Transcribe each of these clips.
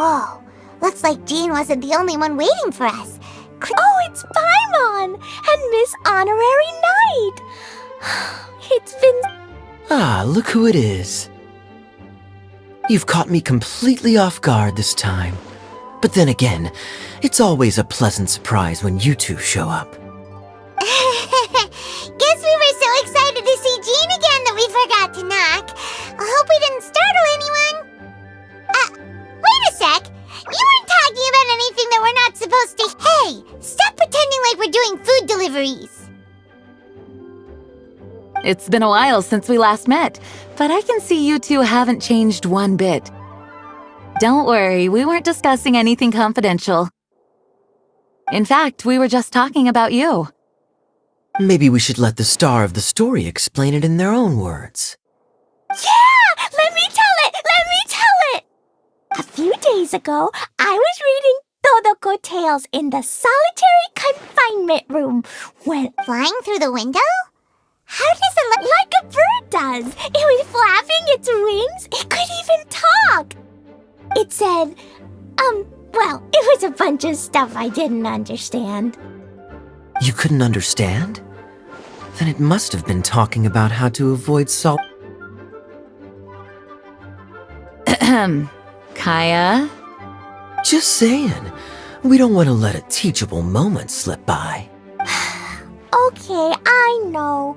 Whoa, looks like Jean wasn't the only one waiting for us. Oh, it's Paimon and Miss Honorary Knight. It's been... Ah, look who it is. You've caught me completely off guard this time. But then again, it's always a pleasant surprise when you two show up. Guess we were so excited to see Jean again that we forgot to knock. I hope we didn't startle anyone. Wait a sec. You weren't talking about anything that we're not supposed to... Hey, stop pretending like we're doing food deliveries. It's been a while since we last met, but I can see you two haven't changed one bit. Don't worry, we weren't discussing anything confidential. In fact, we were just talking about you. Maybe we should let the star of the story explain it in their own words. Yeah! Let me tell it! Let me tell it! A few days ago, I was reading Todoko Tales in the solitary confinement room when... Flying through the window? How does it look? Like a bird does. It was flapping its wings. It could even talk. It said, well, it was a bunch of stuff I didn't understand. You couldn't understand? Then it must have been talking about how to avoid salt. Kaya? Just saying. We don't want to let a teachable moment slip by. Okay, I know.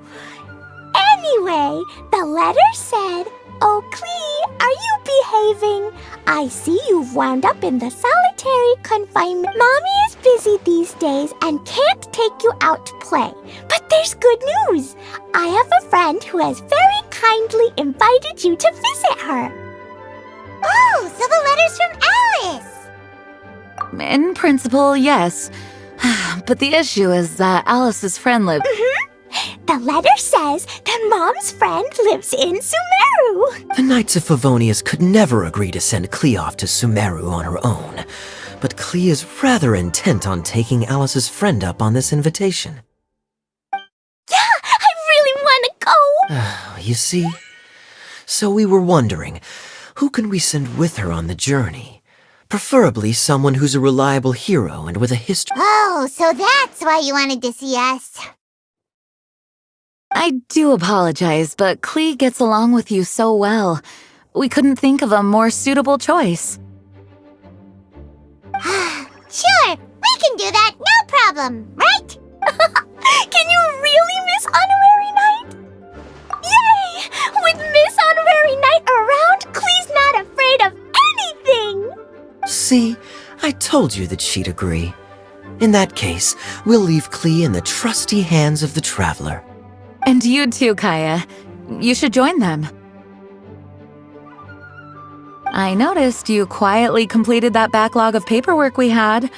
Anyway, the letter said, "Oh, Klee, are you behaving? I see you've wound up in the solitary confinement. Mommy is busy these days and can't take you out to play. But there's good news. I have a friend who has very kindly invited you to visit her." Oh, so the letter's from Alice. In principle, yes. But the issue is that Alice's friend lives... The letter says that Mom's friend lives in Sumeru. The Knights of Favonius could never agree to send Klee off to Sumeru on her own. But Klee is rather intent on taking Alice's friend up on this invitation. Yeah, I really want to go. You see? So we were wondering, who can we send with her on the journey? Preferably someone who's a reliable hero and with a history. Oh, so that's why you wanted to see us. I do apologize, but Klee gets along with you so well. We couldn't think of a more suitable choice. Sure, we can do that, no problem, right? Can you really, Miss Honorary Knight? Yay! With Miss Honorary Knight around, Klee's not afraid of anything! See, I told you that she'd agree. In that case, we'll leave Klee in the trusty hands of the Traveler. And you too, Kaya. You should join them. I noticed you quietly completed that backlog of paperwork we had.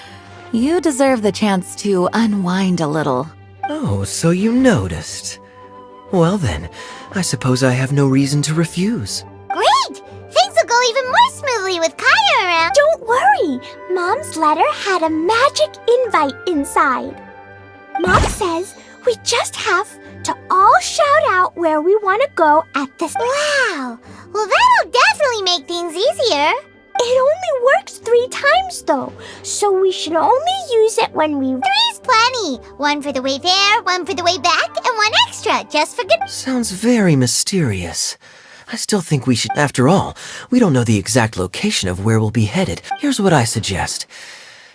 You deserve the chance to unwind a little. Oh, so you noticed. Well then, I suppose I have no reason to refuse. Great! Things will go even more smoothly with Kaya around. Don't worry, Mom's letter had a magic invite inside. Mom says we just have to all shout out where we want to go at this. Wow! Well, that'll definitely make things easier. It only works 3 times though, so we should only use it when we... 3's plenty. 1 for the way there, 1 for the way back, and 1 extra, just for good... Sounds very mysterious. I still think we should... After all, we don't know the exact location of where we'll be headed. Here's what I suggest.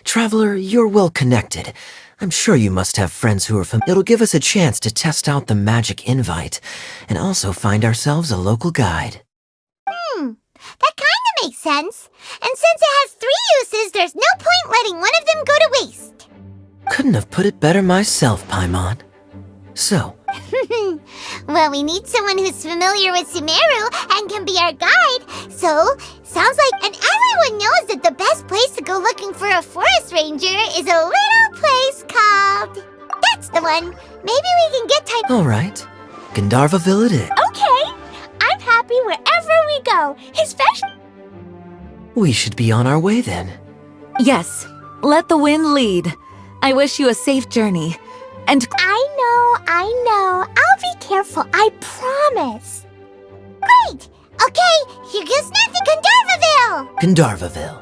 Traveler, you're well connected. I'm sure you must have friends who are familiar. It'll give us a chance to test out the magic invite, and also find ourselves a local guide. That kinda makes sense. And since it has 3 uses, there's no point letting one of them go to waste. Couldn't have put it better myself, Paimon. So, Well, we need someone who's familiar with Sumeru and can be our guide. So, sounds like... And everyone knows that the best place to go looking for a forest ranger is a little place called... That's the one. Maybe we can get time... alright. Gandharvaville it is. Okay, I'm happy wherever we go, especially... We should be on our way then. Yes, let the wind lead. I wish you a safe journey. And I know. I'll be careful, I promise. Great! Okay, here goes nothing, Gandharvaville! Gandharvaville.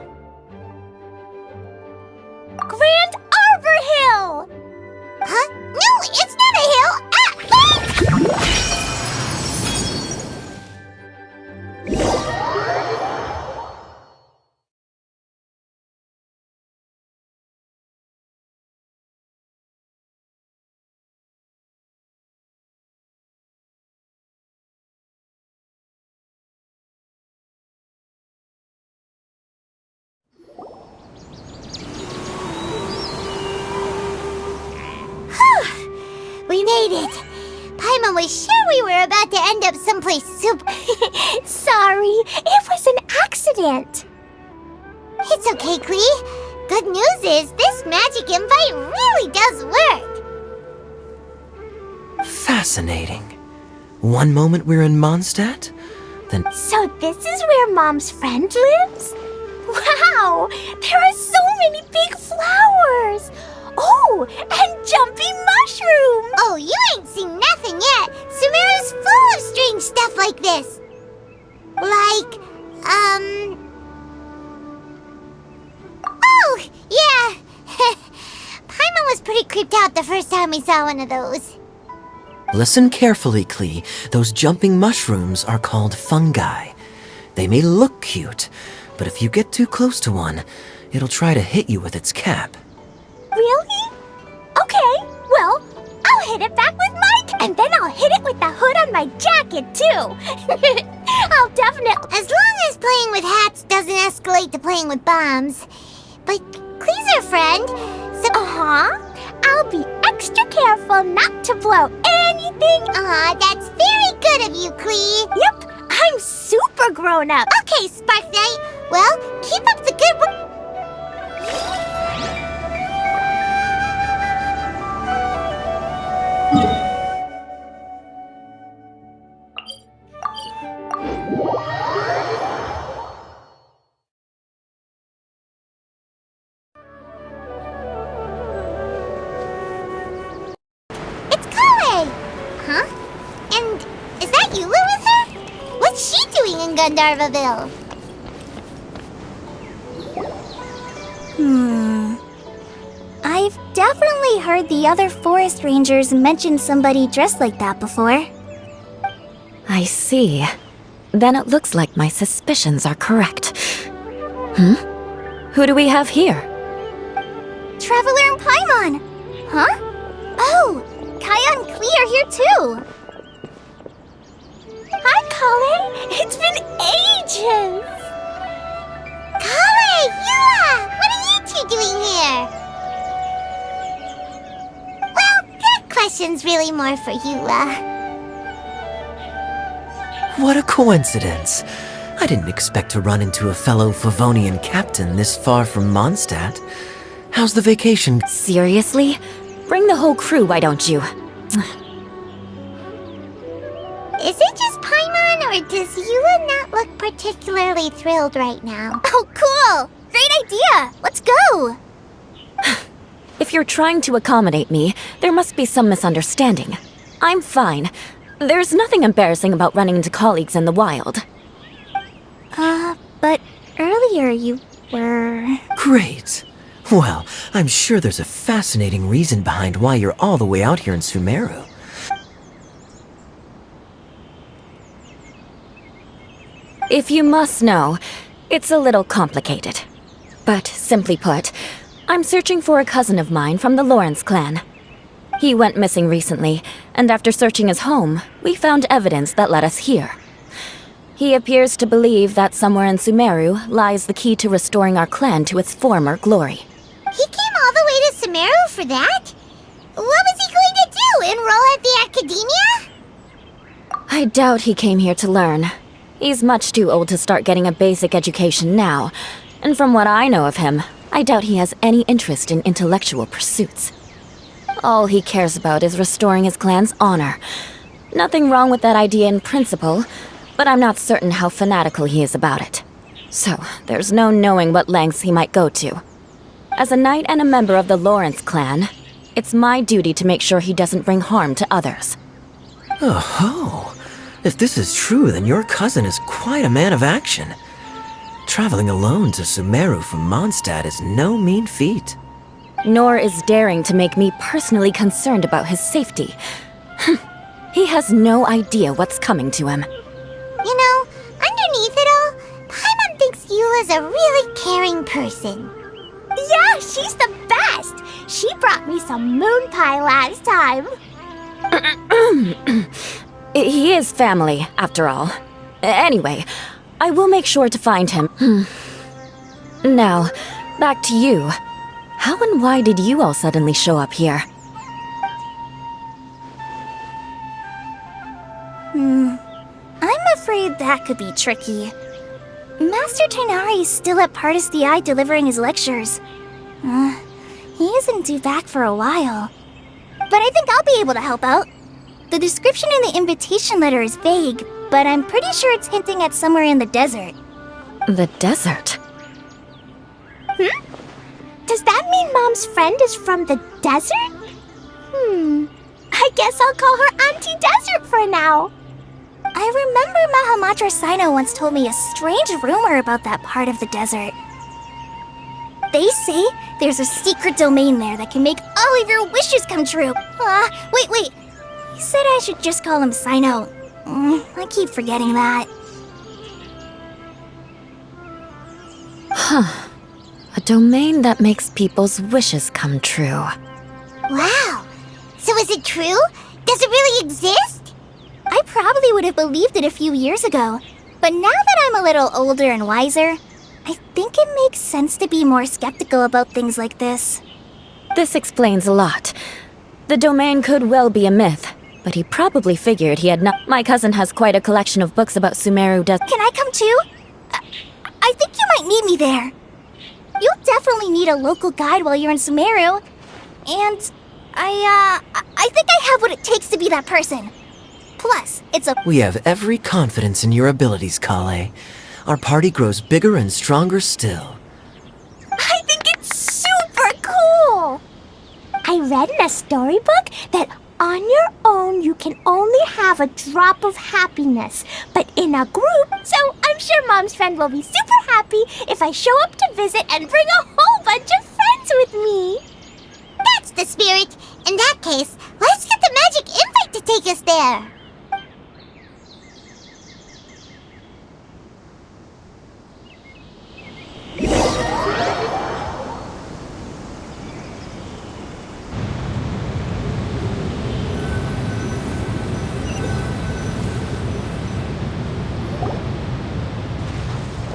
made it! Paimon was sure we were about to end up someplace super... Sorry, it was an accident. It's okay, Klee. Good news is this magic invite really does work. Fascinating. One moment we're in Mondstadt, then So this is where Mom's friend lives? Wow, there are so many big flowers. Oh, and jumping mushrooms. Oh, you ain't seen nothing yet. Sumeru's full of strange stuff like this. Like, Oh, yeah. Paimon was pretty creeped out the first time we saw one of those. listen carefully, Klee. Those jumping mushrooms are called fungi. They may look cute, but if you get too close to one, it'll try to hit you with its cap. Really? Okay, well, I'll hit it back with Mike, and then I'll hit it with the hood on my jacket, too. I'll definitely... As long as playing with hats doesn't escalate to playing with bombs. But Klee's our friend, so... Uh-huh. I'll be extra careful not to blow anything. Aw, that's very good of you, Klee. Yep, I'm super grown up. Okay, Spark Knight. Well, keep up the good work. It's Kale! Huh? And is that Eula with her? What's she doing in Gandharvaville? I've definitely heard the other forest rangers mention somebody dressed like that before. I see. Then it looks like my suspicions are correct. Who do we have here? Traveler and Paimon! Huh? Oh, Kaya and Klee are here too! Hi, Kale! It's been ages! Kale! Eula! What are you two doing here? Well, that question's really more for Eula. What a coincidence. I didn't expect to run into a fellow Favonian captain this far from Mondstadt. How's the vacation? Seriously? Bring the whole crew, why don't you? Is it just Paimon, or does Eula not look particularly thrilled right now? Oh, cool! Great idea! Let's go! If you're trying to accommodate me, there must be some misunderstanding. I'm fine. There's nothing embarrassing about running into colleagues in the wild. But earlier you were... Great. Well, I'm sure there's a fascinating reason behind why you're all the way out here in Sumeru. If you must know, it's a little complicated. But simply put, I'm searching for a cousin of mine from the Lawrence clan. He went missing recently, and after searching his home, we found evidence that led us here. He appears to believe that somewhere in Sumeru lies the key to restoring our clan to its former glory. He came all the way to Sumeru for that? What was he going to do, enroll at the academia? I doubt he came here to learn. He's much too old to start getting a basic education now, and from what I know of him, I doubt he has any interest in intellectual pursuits. All he cares about is restoring his clan's honor. Nothing wrong with that idea in principle, but I'm not certain how fanatical he is about it. So, there's no knowing what lengths he might go to. As a knight and a member of the Lawrence clan, it's my duty to make sure he doesn't bring harm to others. Oh, if this is true, then your cousin is quite a man of action. Traveling alone to Sumeru from Mondstadt is no mean feat. Nor is daring to make me personally concerned about his safety. He has no idea what's coming to him. You know, underneath it all, Paimon thinks Eula's a really caring person. Yeah, she's the best! She brought me some moon pie last time. He is family, after all. Anyway, I will make sure to find him. Now, back to you. How and why did you all suddenly show up here? that could be tricky. Master Tighnari is still at Pardus Eye delivering his lectures. He isn't due back for a while. But I think I'll be able to help out. The description in the invitation letter is vague, but I'm pretty sure it's hinting at somewhere in the desert. The desert? Does that mean Mom's friend is from the desert? I guess I'll call her Auntie Desert for now. I remember Mahamatra Sino once told me a strange rumor about that part of the desert. They say there's a secret domain there that can make all of your wishes come true. Wait. He said I should just call him Sino. I keep forgetting that. A domain that makes people's wishes come true. Wow. So is it true? Does it really exist? I probably would have believed it a few years ago. But now that I'm a little older and wiser, I think it makes sense to be more skeptical about things like this. This explains a lot. The domain could well be a myth, but he probably figured he had not. My cousin has quite a collection of books about Sumeru Desert. Can I come too? I think you might need me there. You'll definitely need a local guide while you're in Sumeru. And I think I have what it takes to be that person. Plus, it's a... We have every confidence in your abilities, Kale. Our party grows bigger and stronger still. I think it's super cool! I read in a storybook that on your own you can only have a drop of happiness, but in a group, so I'm sure Mom's friend will be super happy if I show up to visit and bring a whole bunch of friends with me. That's the spirit. In that case, let's get the magic invite to take us there.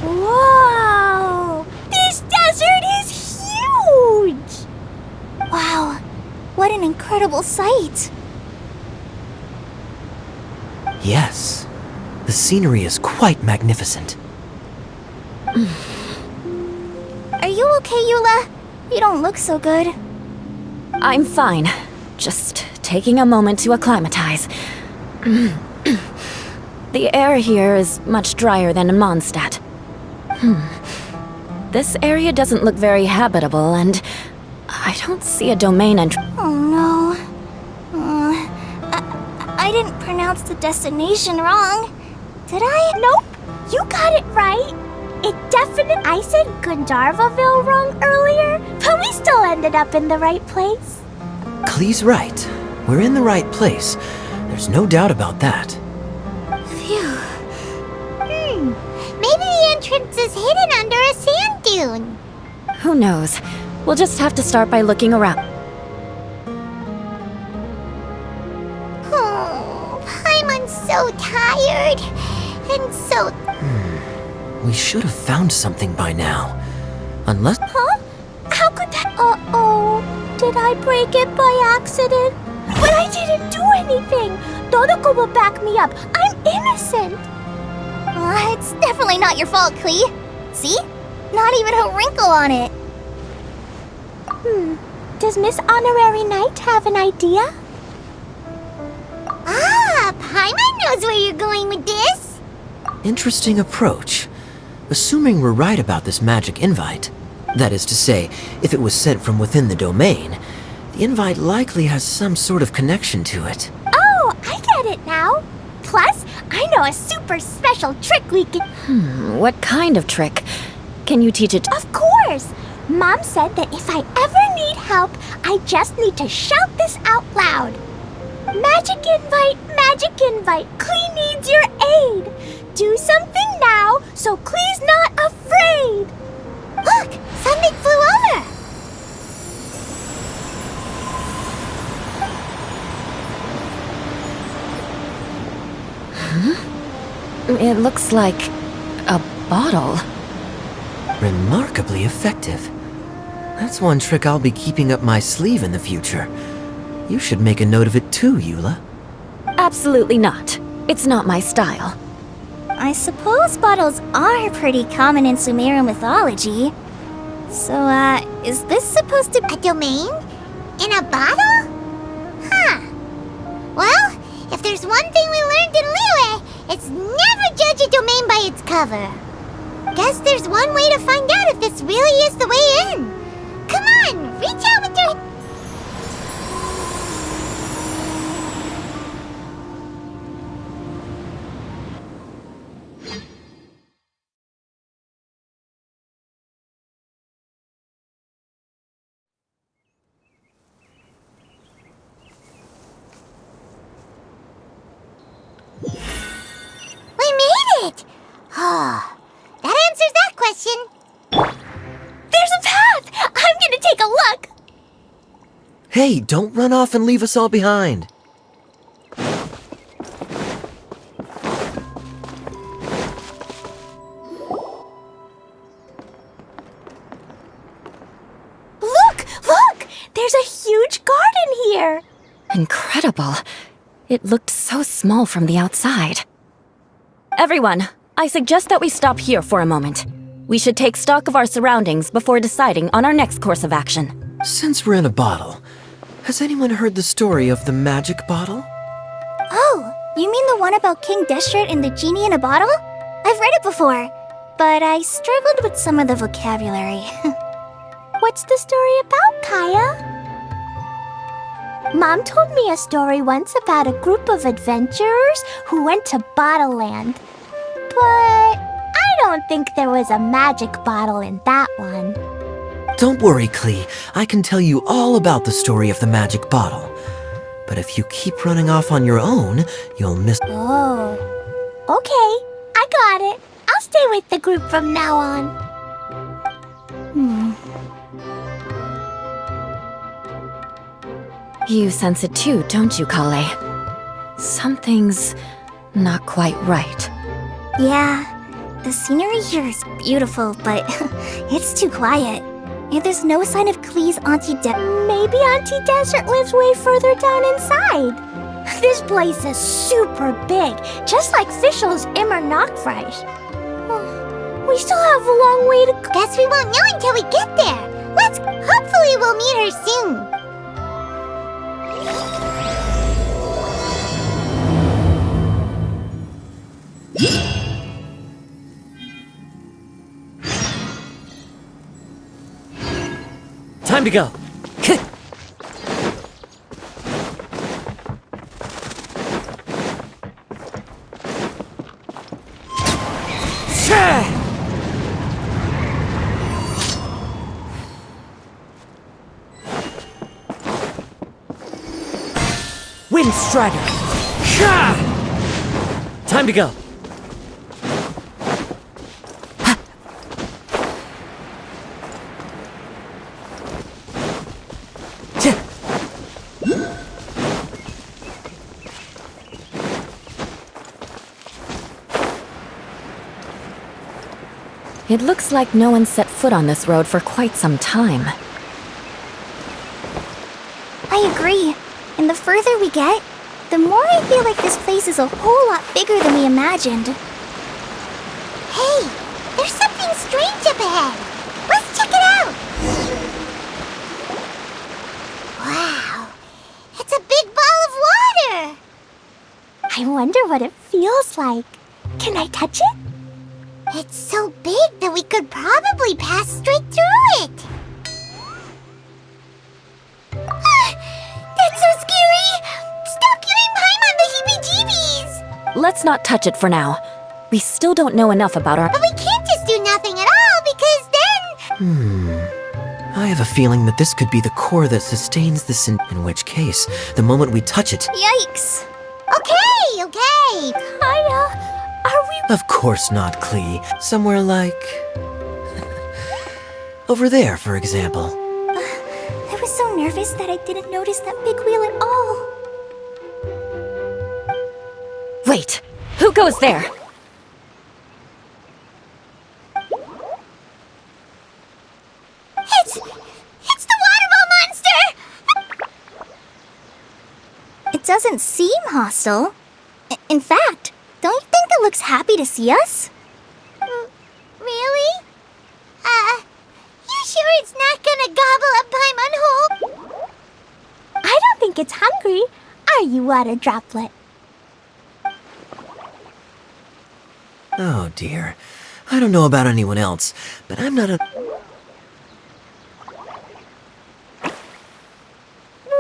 Whoa! This desert is huge! Wow, what an incredible sight! Yes, the scenery is quite magnificent. Are you okay, Eula? You don't look so good. I'm fine. Just taking a moment to acclimatize. The air here is much drier than in Mondstadt. This area doesn't look very habitable, and I don't see a domain entrance. Oh no. I didn't pronounce the destination wrong. Did I? Nope. You got it right. It definitely... I said Gandharvaville wrong earlier, but we still ended up in the right place. Klee's right. We're in the right place. There's no doubt about that. Phew. Maybe the entrance is hidden under a sand dune. Who knows? We'll just have to start by looking around. Oh, Paimon's so tired. And so... We should have found something by now. Unless... Huh? How could that... Uh-oh. Did I break it by accident? But I didn't do anything. Todoko will back me up. I'm innocent. It's definitely not your fault, Klee. See? Not even a wrinkle on it. Does Miss Honorary Knight have an idea? Ah, Paimon knows where you're going with this. Interesting approach. Assuming we're right about this magic invite, that is to say, if it was sent from within the domain, the invite likely has some sort of connection to it. Oh, I get it now. Plus, I know a super special trick we can... What kind of trick? Can you teach it? Of course! Mom said that if I ever need help, I just need to shout this out loud. Magic invite, Klee needs your aid. Do something now so Klee's not afraid. Look, something flew over. It looks like a bottle. Remarkably effective. That's one trick I'll be keeping up my sleeve in the future. You should make a note of it too, Eula. Absolutely not. It's not my style. I suppose bottles are pretty common in Sumerian mythology. So, is this supposed to be A domain? In a bottle? Huh. Well, if there's one thing we learned in Liyue, it's never judge a domain by its cover. Guess there's one way to find out if this really is the way in. Come on, reach out with your... We made it! Oh, that answers that question. There's a path! I'm gonna take a look! Hey, don't run off and leave us all behind. Look! There's a huge garden here! Incredible. It looked so small from the outside. Everyone, I suggest that we stop here for a moment. We should take stock of our surroundings before deciding on our next course of action. Since we're in a bottle, has anyone heard the story of the magic bottle? Oh, you mean the one about King Deshret and the genie in a bottle? I've read it before, but I struggled with some of the vocabulary. What's the story about, Kaya? Mom told me a story once about a group of adventurers who went to Bottle Land. But I don't think there was a magic bottle in that one. Don't worry, Klee. I can tell you all about the story of the magic bottle. But if you keep running off on your own, you'll miss... Oh. Okay, I got it. I'll stay with the group from now on. You sense it too, don't you, Kale? Something's not quite right. Yeah, the scenery here is beautiful, but it's too quiet. And there's no sign of Klee's Auntie Maybe Auntie Desert lives way further down inside. This place is super big, just like Fischl's Immer Nachtreich. We still have a long way to go. Guess we won't know until we get there. Hopefully we'll meet her soon. Time to go. Wind Strider! Time to go! It looks like no one set foot on this road for quite some time. I agree. And the further we get, the more I feel like this place is a whole lot bigger than we imagined. Hey, there's something strange up ahead. Let's check it out. Wow, it's a big ball of water. I wonder what it feels like. Can I touch it? It's so big that we could probably pass straight through it. That's so scary! Stop giving Paimon the heebie-jeebies! Let's not touch it for now. We still don't know enough about our... But we can't just do nothing at all, because then... I have a feeling that this could be the core that sustains this in which case, the moment we touch it... Yikes! Okay. Kaya, are we... Of course not, Klee. Somewhere like... over there, for example. I was so nervous that I didn't notice that big wheel at all. Wait! Who goes there? It's the waterball monster! It doesn't seem hostile. In fact, don't you think the looks happy to see us. Really? You sure it's not gonna gobble up Paimon whole? I don't think it's hungry. Are you, Water Droplet? Oh dear. I don't know about anyone else, but I'm not a...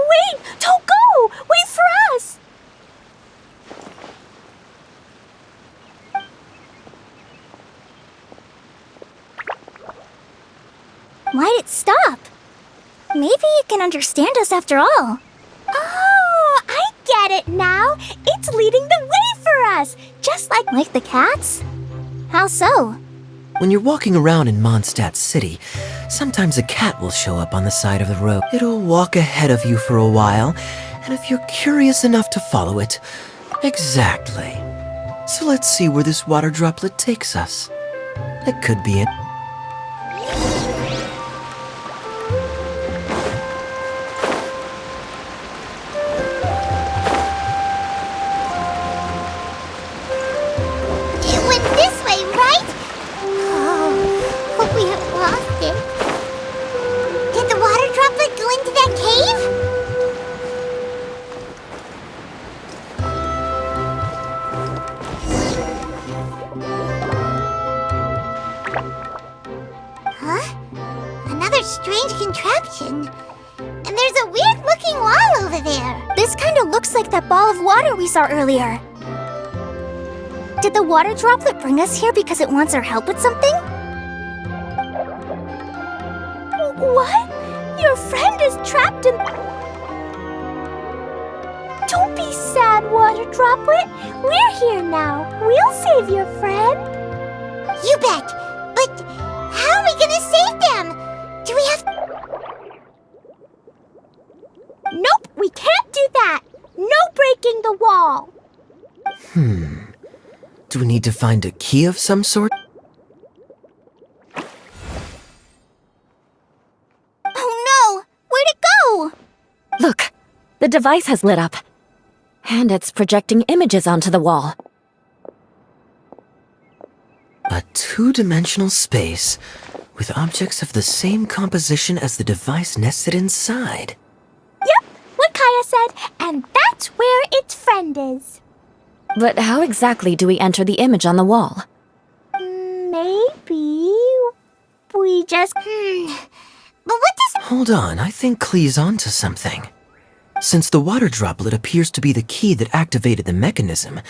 Wait! Don't go! Wait for us! Why'd it stop? Maybe it can understand us after all. Oh, I get it now. It's leading the way for us, just like the cats. How so? When you're walking around in Mondstadt City, sometimes a cat will show up on the side of the road. It'll walk ahead of you for a while, and if you're curious enough to follow it... Exactly. So let's see where this water droplet takes us. It could be it. It went this way, right? Oh, hope we haven't lost it. Did the water droplet go into that cave? Huh? Another strange contraption. And there's a weird-looking wall over there. This kind of looks like that ball of water we saw earlier. Did the water droplet bring us here because it wants our help with something? What? Your friend is trapped in... Don't be sad, Water Droplet. We're here now. We'll save your friend. You bet. But how are we gonna save them? Do we have... Nope, we can't do that. No breaking the wall. Do we need to find a key of some sort? Oh no! Where'd it go? Look, the device has lit up. And it's projecting images onto the wall. A two-dimensional space with objects of the same composition as the device nested inside. Yep, what Kaya said, and that's where its friend is. But how exactly do we enter the image on the wall? Maybe we just... But what does... Hold on, I think Klee's onto something. Since the water droplet appears to be the key that activated the mechanism,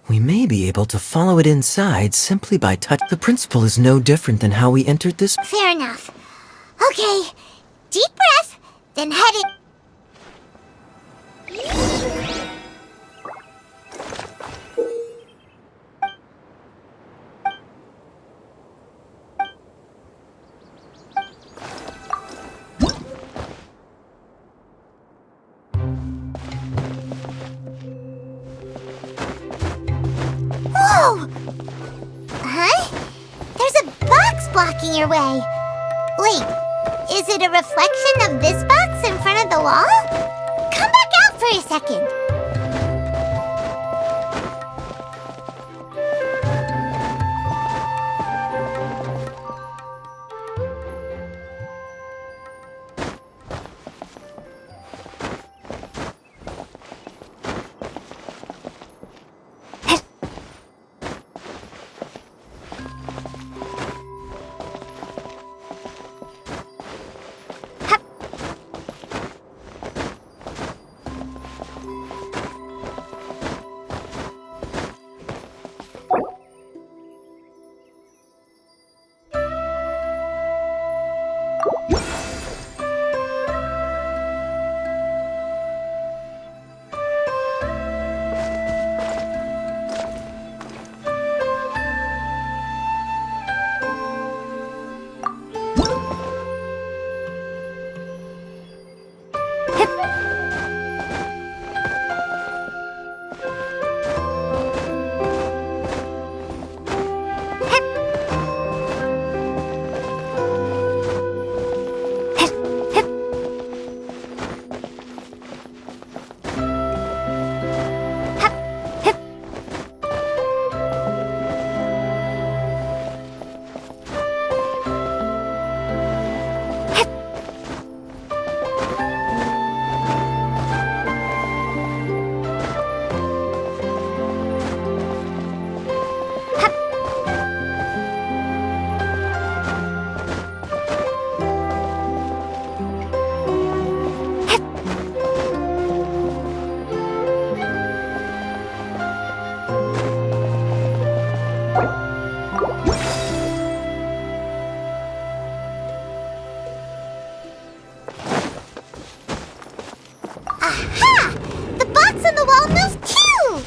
we may be able to follow it inside simply by touch. The principle is no different than how we entered this. Fair enough. Okay, deep breath, then head it... Whoa! Huh? There's a box blocking your way. Wait, is it a reflection of this box in front of the wall? Come back out for a second. Aha! The box on the wall moves too!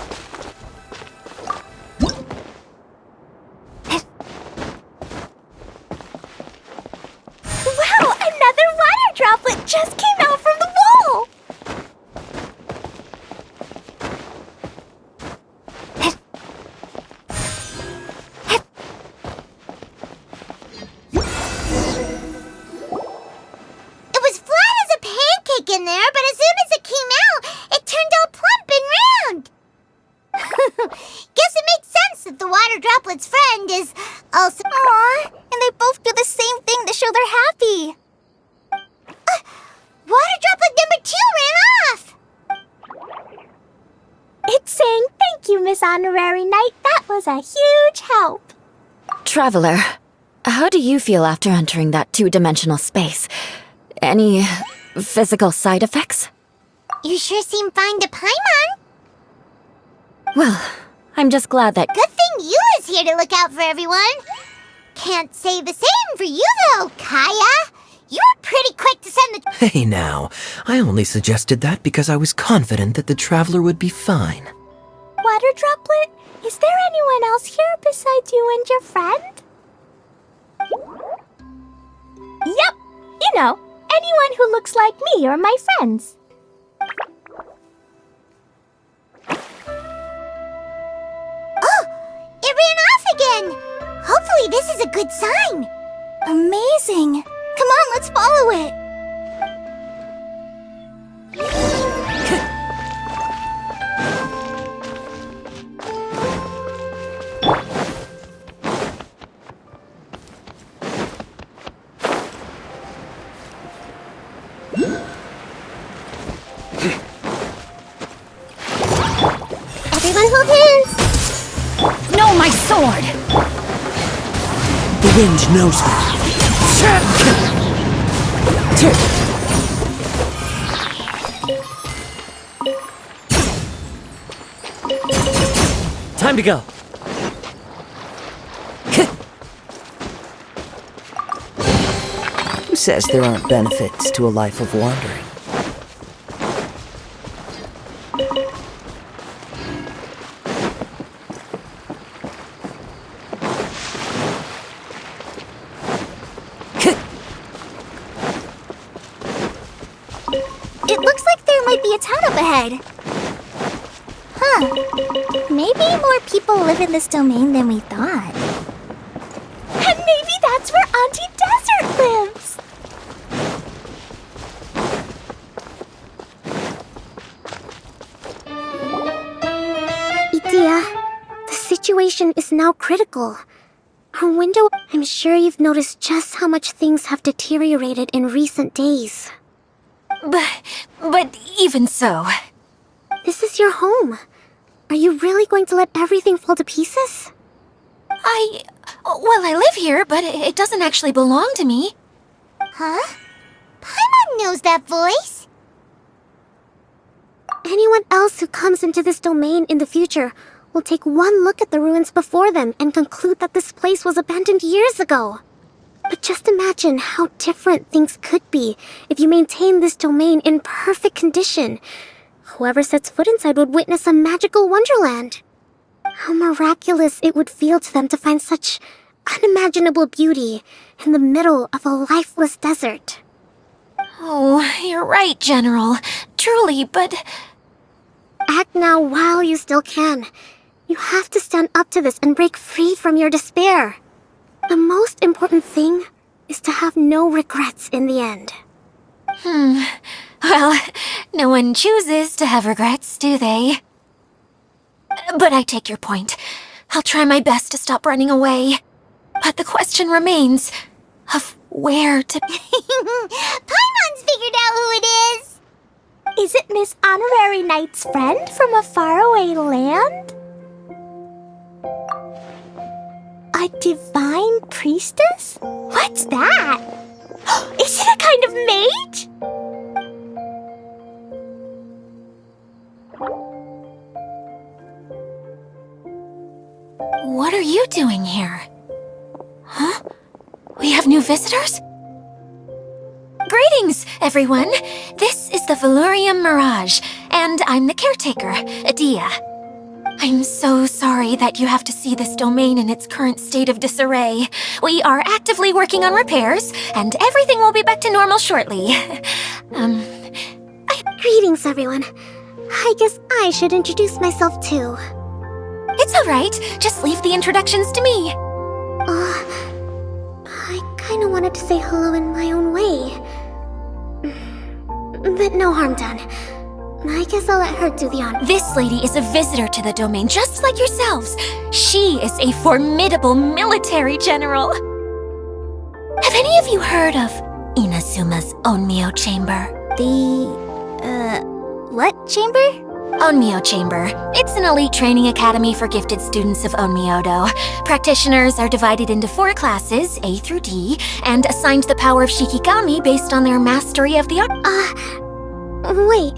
Wow, another water droplet just came out from the wall! It was flat as a pancake in there, but as soon as it came out, it turned all plump and round. Guess it makes sense that the water droplet's friend is also... Aw, and they both do the same thing to show they're happy. Water droplet number 2 ran off! It's saying thank you, Miss Honorary Knight. That was a huge help. Traveler, how do you feel after entering that two-dimensional space? Any physical side effects? You sure seem fine to Paimon. Well, I'm just glad that... Good thing Eula's here to look out for everyone. Can't say the same for you, though, Kaya. You were pretty quick to send the... Hey now, I only suggested that because I was confident that the traveler would be fine. Water droplet, is there anyone else here besides you and your friend? Yep, you know, anyone who looks like me or my friends. Oh, it ran off again. Hopefully this is a good sign. Amazing. Come on, let's follow it. Everyone hold hands. No, my sword! The wind knows me. Time to go. Who says there aren't benefits to a life of wandering? It looks like there might be a town up ahead. Huh. Maybe more people live in this domain than we thought. And maybe that's where Auntie Desert lives! Itia, the situation is now critical. Our window... I'm sure you've noticed just how much things have deteriorated in recent days. But even so... This is your home. Are you really going to let everything fall to pieces? Well, I live here, but it doesn't actually belong to me. Huh? Paimon knows that voice. Anyone else who comes into this domain in the future will take one look at the ruins before them and conclude that this place was abandoned years ago. But just imagine how different things could be if you maintain this domain in perfect condition. Whoever sets foot inside would witness a magical wonderland. How miraculous it would feel to them to find such unimaginable beauty in the middle of a lifeless desert. Oh, you're right, General. Truly, but... Act now while you still can. You have to stand up to this and break free from your despair. The most important thing is to have no regrets in the end. Well, no one chooses to have regrets, do they? But I take your point. I'll try my best to stop running away. But the question remains of where to... Paimon's figured out who it is. Is it Miss Honorary Knight's friend from a faraway land? A divine priestess? What's that? Is it a kind of mage? What are you doing here? Huh? We have new visitors? Greetings, everyone. This is the Valurium Mirage, and I'm the caretaker, Adia. I'm so sorry that you have to see this domain in its current state of disarray. We are actively working on repairs, and everything will be back to normal shortly. Greetings, everyone. I guess I should introduce myself too. It's alright. Just leave the introductions to me. I kinda wanted to say hello in my own way. But no harm done. I guess I'll let her do the honor. This lady is a visitor to the domain, just like yourselves. She is a formidable military general. Have any of you heard of Inazuma's Onmyo Chamber? What chamber? Onmyo Chamber. It's an elite training academy for gifted students of Onmyodo. Practitioners are divided into 4 classes, A through D, and assigned the power of Shikigami based on their mastery of the art. Wait.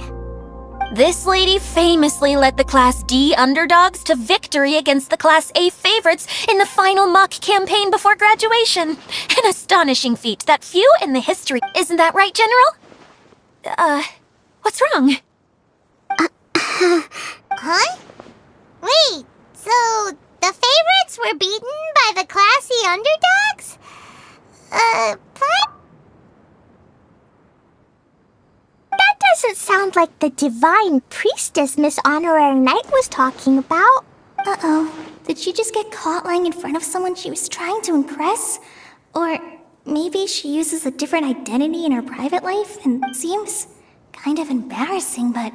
This lady famously led the Class D underdogs to victory against the Class A favorites in the final mock campaign before graduation. An astonishing feat that few in the history... Isn't that right, General? What's wrong? Huh? Wait, so the favorites were beaten by the classy underdogs? What? That doesn't sound like the divine priestess Miss Honorary Knight was talking about. Uh-oh. Did she just get caught lying in front of someone she was trying to impress? Or maybe she uses a different identity in her private life and seems kind of embarrassing, but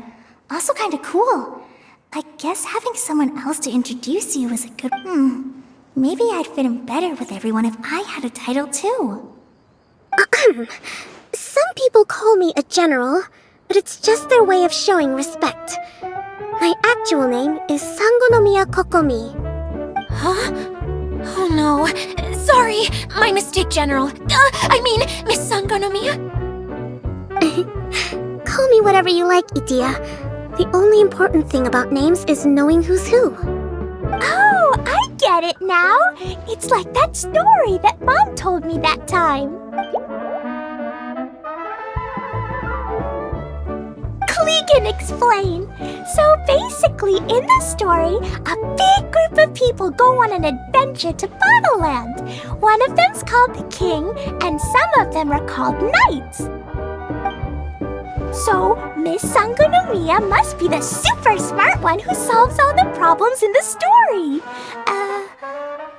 also kind of cool. I guess having someone else to introduce you is a good... Maybe I'd fit in better with everyone if I had a title too. Some people call me a general, but it's just their way of showing respect. My actual name is Sangonomiya Kokomi. Huh? Oh no. Sorry, my mistake, General. Miss Sangonomiya. Call me whatever you like, Itia. The only important thing about names is knowing who's who. Oh, I get it now. It's like that story that Mom told me that time. Klee can explain. So basically, in the story, a big group of people go on an adventure to Bottleland. One of them's called the King, and some of them are called Knights. So, Miss Sangonomiya must be the super smart one who solves all the problems in the story.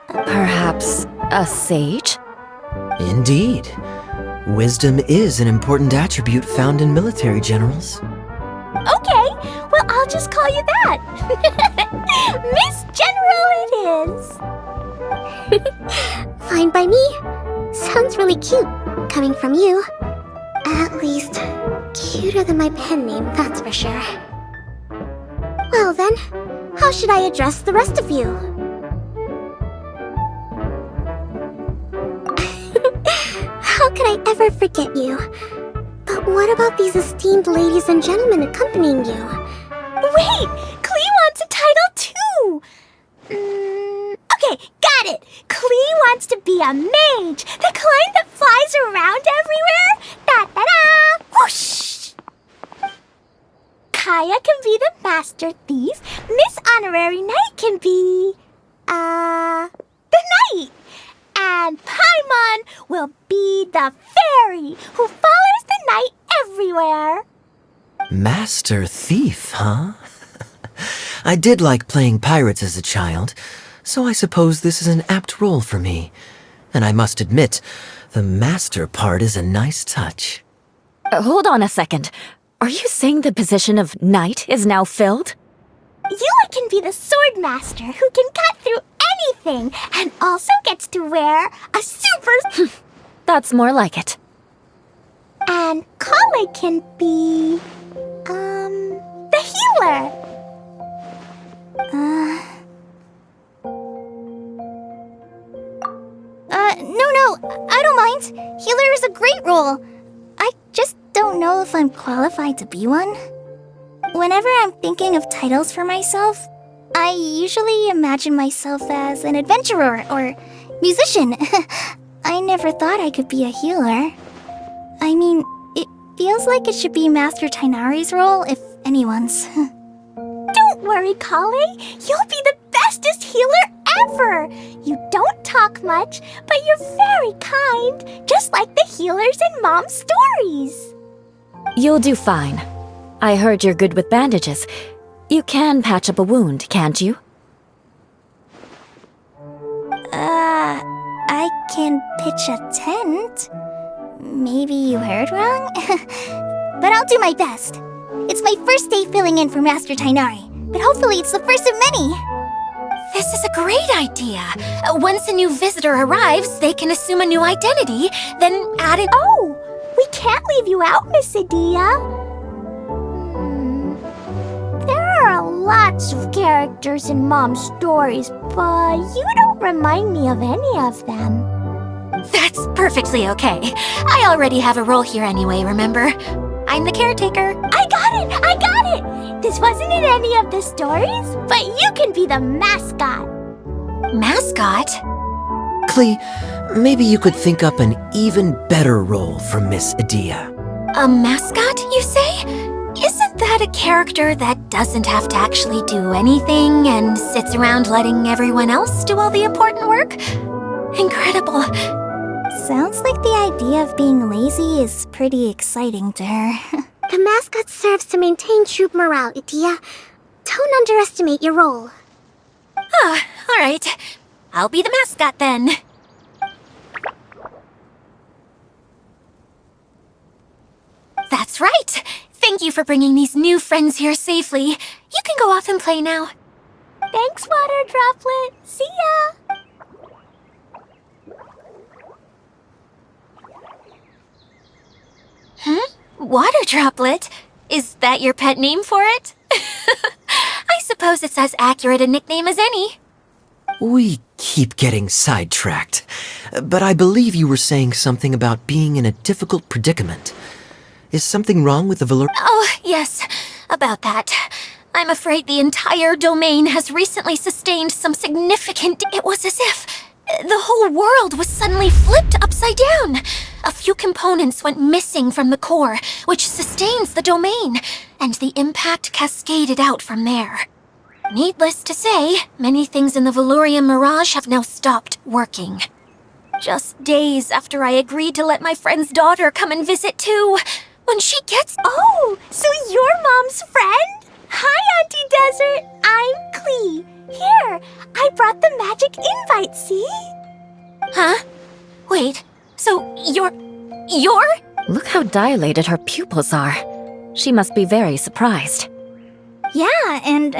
Perhaps a sage? Indeed. Wisdom is an important attribute found in military generals. Okay, well, I'll just call you that. Miss General it is. Fine by me. Sounds really cute, coming from you. At least, cuter than my pen name, that's for sure. Well then, how should I address the rest of you? How could I ever forget you? But what about these esteemed ladies and gentlemen accompanying you? Wait, Klee wants a title too. Okay, got it. Klee wants to be a mage, the kind that flies around everywhere. Da-da-da! Whoosh! Kaya can be the master thief. Miss Honorary Knight can be... the knight. And Paimon will be the fairy who follows the knight everywhere. Master thief, huh? I did like playing pirates as a child, so I suppose this is an apt role for me. And I must admit, the master part is a nice touch. Hold on a second. Are you saying the position of knight is now filled? Yula can be the sword master who can cut through anything and also gets to wear a super... That's more like it. And Kale can be... the healer. No, I don't mind. Healer is a great role. I just don't know if I'm qualified to be one. Whenever I'm thinking of titles for myself, I usually imagine myself as an adventurer or musician. I never thought I could be a healer. I mean, feels like it should be Master Tainari's role, if anyone's. Don't worry, Kale. You'll be the bestest healer ever. You don't talk much, but you're very kind, just like the healers in Mom's stories. You'll do fine. I heard you're good with bandages. You can patch up a wound, can't you? I can pitch a tent. Maybe you heard wrong? But I'll do my best. It's my first day filling in for Master Tainari, but hopefully it's the first of many. This is a great idea. Once a new visitor arrives, they can assume a new identity, then add it. Oh, we can't leave you out, Miss Adia. There are lots of characters in Mom's stories, but you don't remind me of any of them. That's perfectly okay. I already have a role here anyway, remember? I'm the caretaker. I got it! I got it! This wasn't in any of the stories, but you can be the mascot. Mascot? Klee, maybe you could think up an even better role for Miss Adia. A mascot, you say? Isn't that a character that doesn't have to actually do anything and sits around letting everyone else do all the important work? Incredible. Sounds like the idea of being lazy is pretty exciting to her. The mascot serves to maintain troop morale, Adia. Don't underestimate your role. Ah, all right. I'll be the mascot then. That's right. Thank you for bringing these new friends here safely. You can go off and play now. Thanks, Water Droplet. See ya! Water Droplet? Is that your pet name for it? I suppose it's as accurate a nickname as any. We keep getting sidetracked, but I believe you were saying something about being in a difficult predicament. Is something wrong with the Valor? Oh, yes, about that. I'm afraid the entire domain has recently sustained some significant... It was as if the whole world was suddenly flipped upside down. A few components went missing from the core, which sustains the domain, and the impact cascaded out from there. Needless to say, many things in the Valurian Mirage have now stopped working. Just days after I agreed to let my friend's daughter come and visit too, when she gets... Oh, so you're Mom's friend? Hi, Auntie Desert. I'm Klee. Here, I brought the magic invite, see? Huh? Wait, so you're... Look how dilated her pupils are. She must be very surprised. Yeah, and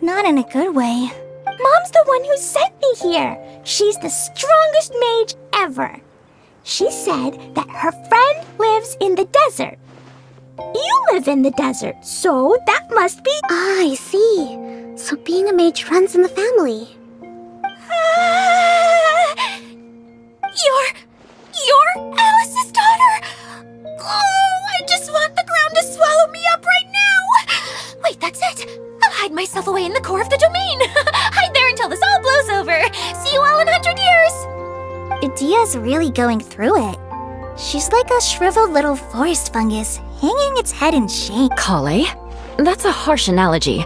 not in a good way. Mom's the one who sent me here. She's the strongest mage ever. She said that her friend lives in the desert. You live in the desert, so that must be... Ah, I see. So being a mage runs in the family. You're Alice's daughter? Oh, I just want the ground to swallow me up right now. Wait, that's it. I'll hide myself away in the core of the domain. Hide there until this all blows over. See you all in 100 years. Adia's really going through it. She's like a shriveled little forest fungus, hanging its head in shame. Kale? That's a harsh analogy.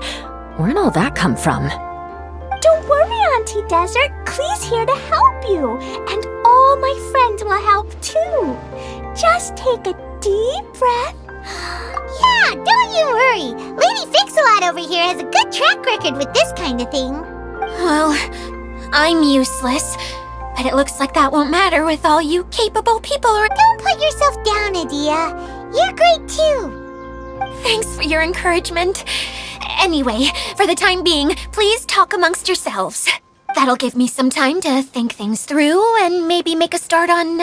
Where'd all that come from? Don't worry, Auntie Desert. Klee's here to help you. And all my friends will help too. Just take a deep breath. Yeah, don't you worry. Lady Fix-A-Lot over here has a good track record with this kind of thing. Well, I'm useless. But it looks like that won't matter with all you capable people. Don't put yourself down, Adia. You're great too. Thanks for your encouragement. Anyway, for the time being, please talk amongst yourselves. That'll give me some time to think things through and maybe make a start on...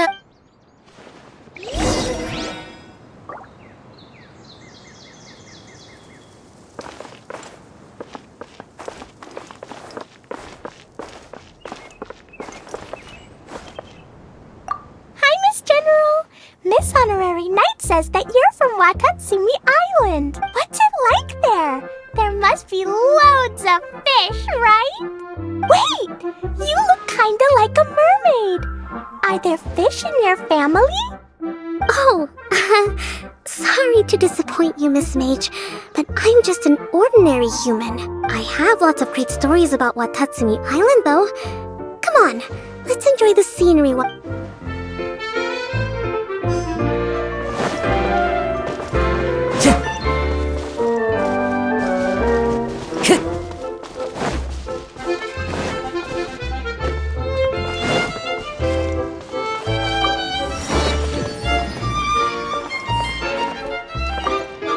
Hi, Miss General. Miss Honorary Knight says that you're from Wakatsumi Island. What's it like there? There must be loads of fish, right? Wait! You look kinda like a mermaid. Are there fish in your family? Oh, Sorry to disappoint you, Miss Mage, but I'm just an ordinary human. I have lots of great stories about Watatsumi Island, though. Come on, let's enjoy the scenery while...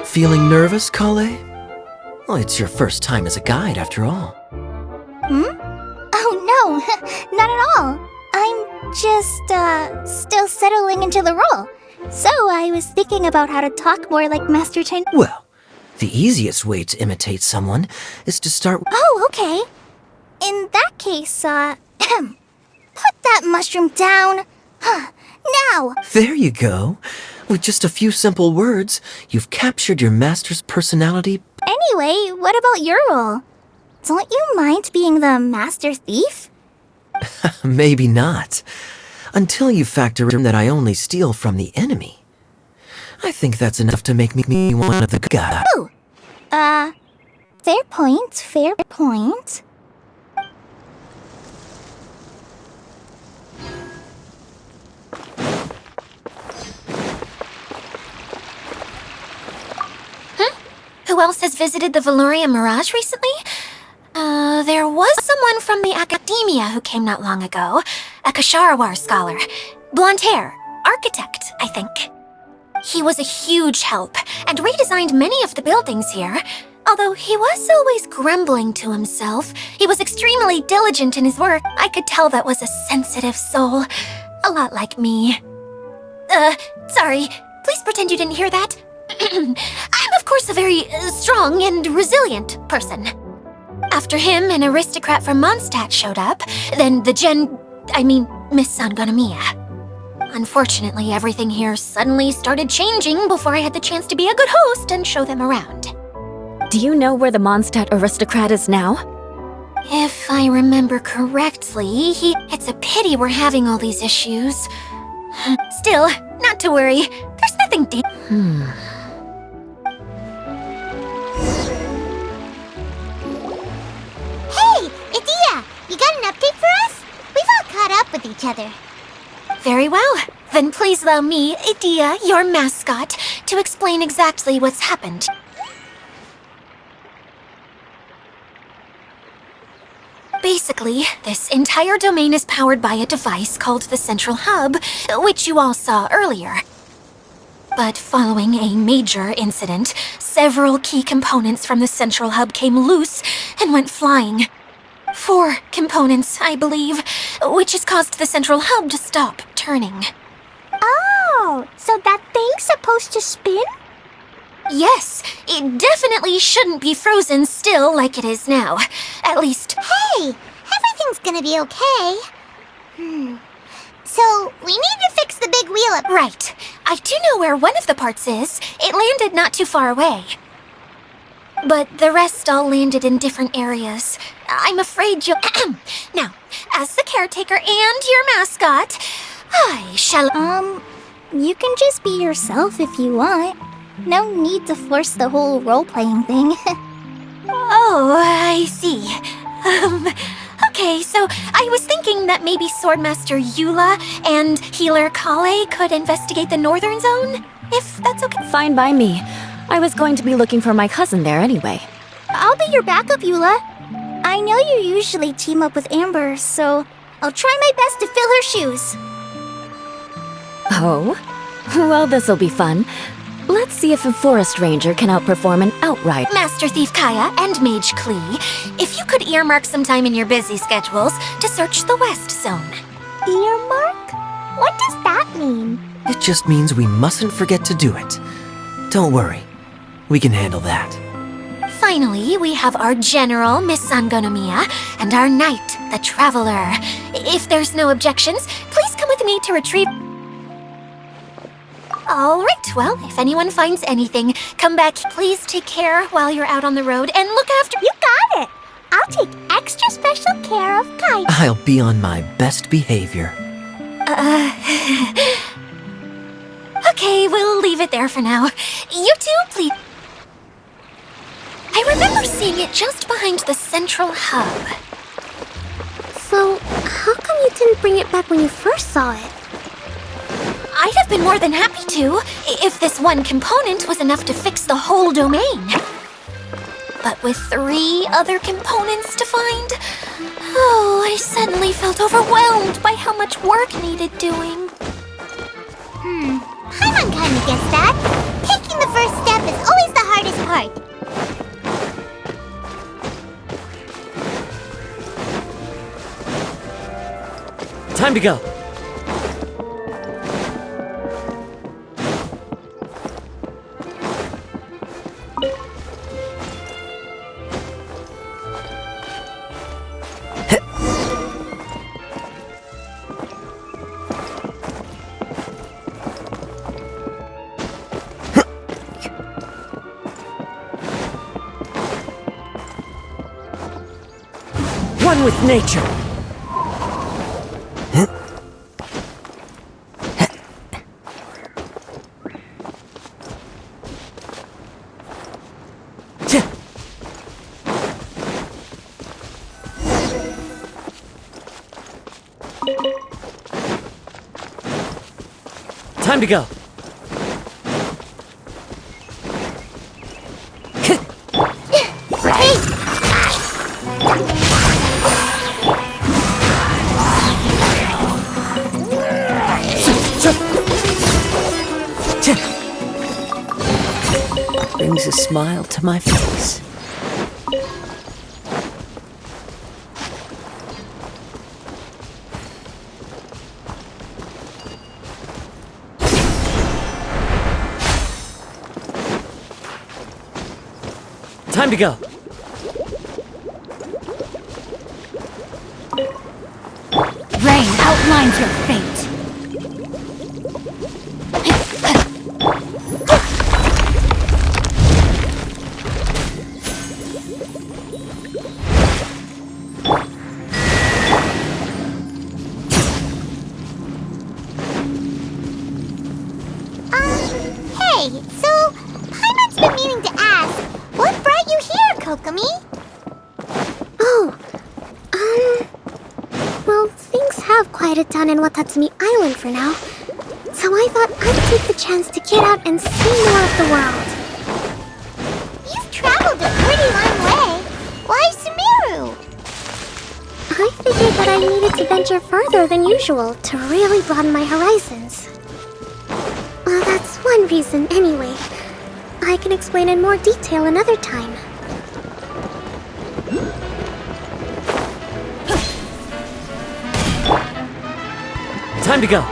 Feeling nervous, Kale? Well, it's your first time as a guide, after all. Oh no, not at all. I'm just, still settling into the role. So I was thinking about how to talk more like Master Chen. Well, the easiest way to imitate someone is to start... Oh, okay. In that case, put that mushroom down. Now! There you go. With just a few simple words, you've captured your master's personality. Anyway, what about your role? Don't you mind being the master thief? Maybe not. Until you factor in that I only steal from the enemy. I think that's enough to make me one of the good guys. Ooh. Fair point, fair point. Who else has visited the Veloria Mirage recently? There was someone from the academia who came not long ago. A Kasharawar scholar. Blonde hair. Architect, I think. He was a huge help, and redesigned many of the buildings here. Although he was always grumbling to himself, he was extremely diligent in his work. I could tell that was a sensitive soul. A lot like me. Sorry. Please pretend you didn't hear that. I'm, of course, a very strong and resilient person. After him, an aristocrat from Mondstadt showed up, then Miss Sangonomiya. Unfortunately, everything here suddenly started changing before I had the chance to be a good host and show them around. Do you know where the Mondstadt aristocrat is now? If I remember correctly, it's a pity we're having all these issues. Still, not to worry. There's nothing Hey, Idia, you got an update for us? We've all caught up with each other. Very well. Then please allow me, Idia, your mascot, to explain exactly what's happened. Basically, this entire domain is powered by a device called the Central Hub, which you all saw earlier. But following a major incident, several key components from the Central Hub came loose and went flying. 4 components, I believe, which has caused the Central Hub to stop turning. Oh, so that thing's supposed to spin? Yes, it definitely shouldn't be frozen still like it is now. At least... Hey, everything's gonna be okay. So, we need to fix the big wheel up. Right. I do know where one of the parts is. It landed not too far away. But the rest all landed in different areas. I'm afraid you'll... Now, as the caretaker and your mascot, I shall... You can just be yourself if you want. No need to force the whole role-playing thing. Oh, I see. Okay, so I was thinking that maybe Swordmaster Eula and Healer Kale could investigate the Northern Zone, if that's okay. Fine by me. I was going to be looking for my cousin there anyway. I'll be your backup, Eula. I know you usually team up with Amber, so I'll try my best to fill her shoes. Oh? Well, this'll be fun. Let's see if a forest ranger can outperform an outright. Master Thief Kaya and Mage Klee, if you could earmark some time in your busy schedules to search the West Zone. Earmark? What does that mean? It just means we mustn't forget to do it. Don't worry. We can handle that. Finally, we have our General, Miss Sangonomiya, and our Knight, the Traveler. If there's no objections, please come with me to retrieve... Alright, well, if anyone finds anything, come back. Please take care while you're out on the road and look after... You got it! I'll take extra special care of Kite. I'll be on my best behavior. Okay, we'll leave leave it there for now. You two, please. I remember seeing it just behind the central hub. So, how come you didn't bring it back when you first saw it? I'd have been more than happy to, if this one component was enough to fix the whole domain. But with 3 other components to find, I suddenly felt overwhelmed by how much work needed doing. Paimon kinda gets that. Taking the first step is always the hardest part. Time to go. One with nature. Time to go. Brings a smile to my face. Time to go. Rain outlines your fate. Hey, so Paimon's been meaning to ask, what brought you here, Kokomi? Oh, well, things have quieted down in Watatsumi Island for now. So I thought I'd take the chance to get out and see more of the world. You've traveled a pretty long way. Why Sumeru? I figured that I needed to venture further than usual to really broaden my horizons. Well, that's one reason anyway. I can explain in more detail another time. Time to go.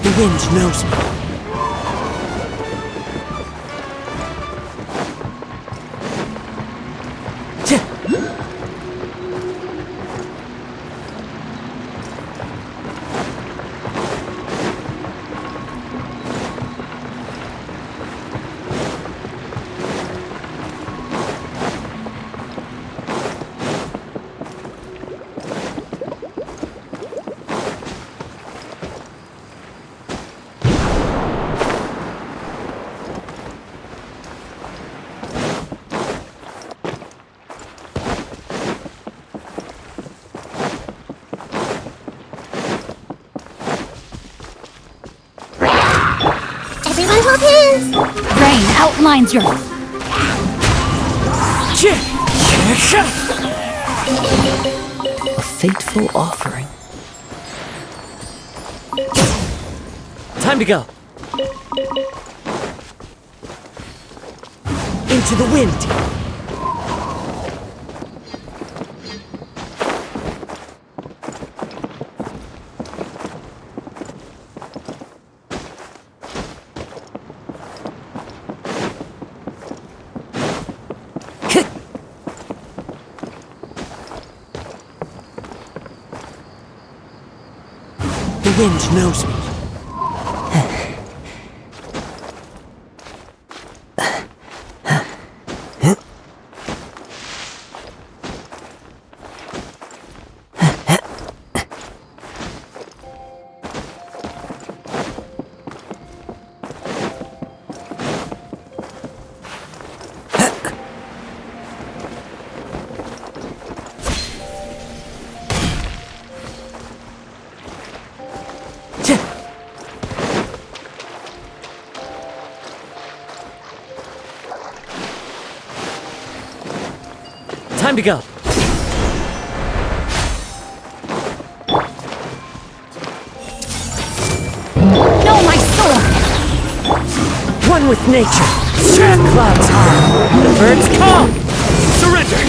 The wind knows me. finds your... A fateful offering. Time to go. Into the wind. The wind knows me. Time to go. No, my sword! One with nature. Clouds high. The birds come. Surrender.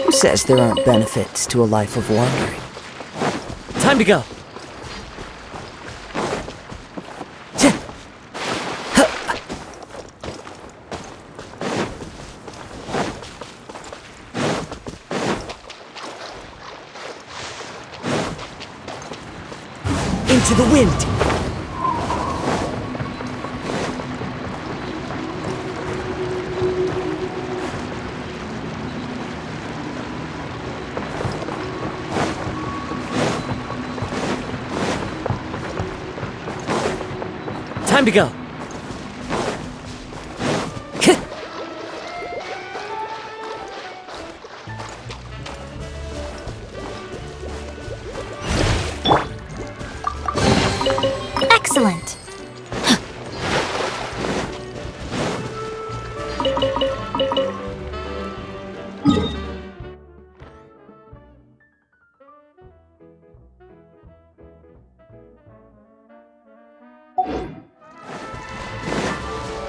Who says there aren't benefits to a life of wandering? Time to go. Into the wind. Time to go. Excellent.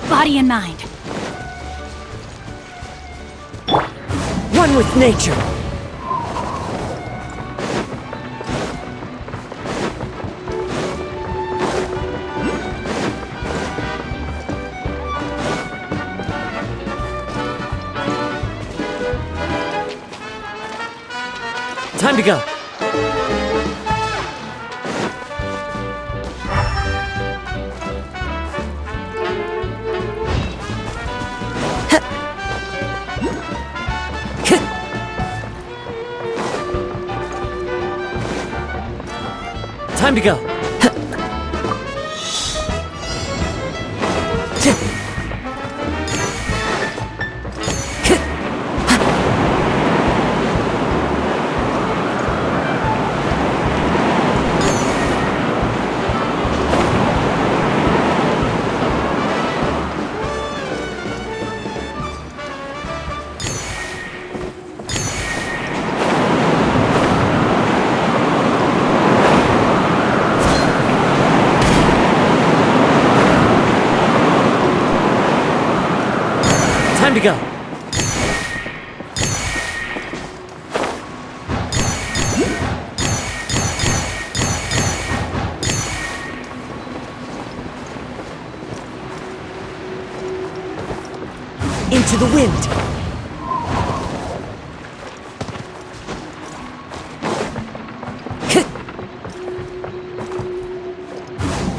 Body and mind. One with nature. Time to go. Time to go. Time to go. Into the wind.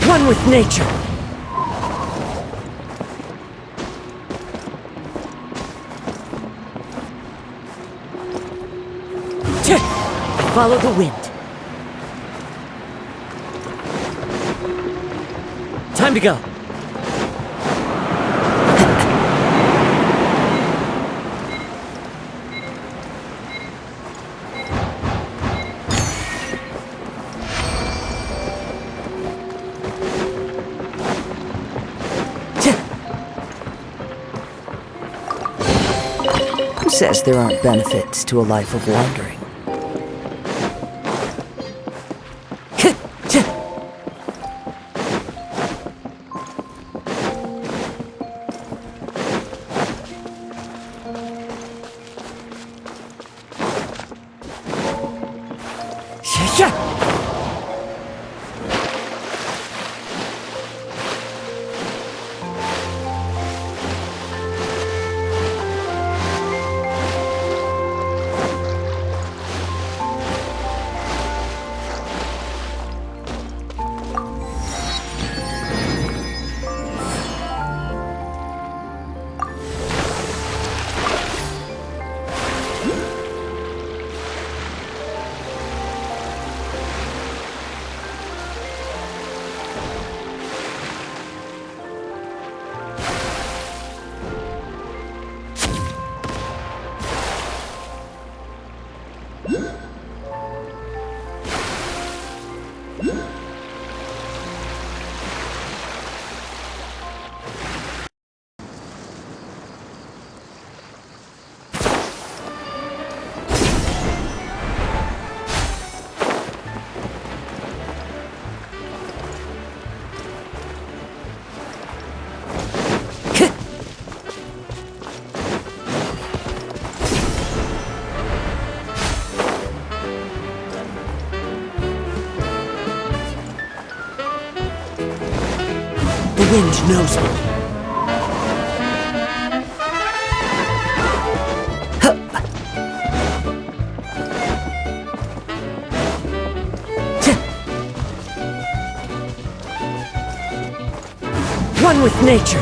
One with nature. Follow the wind. Time to go. Who says there aren't benefits to a life of wandering? The wind knows me. One with nature.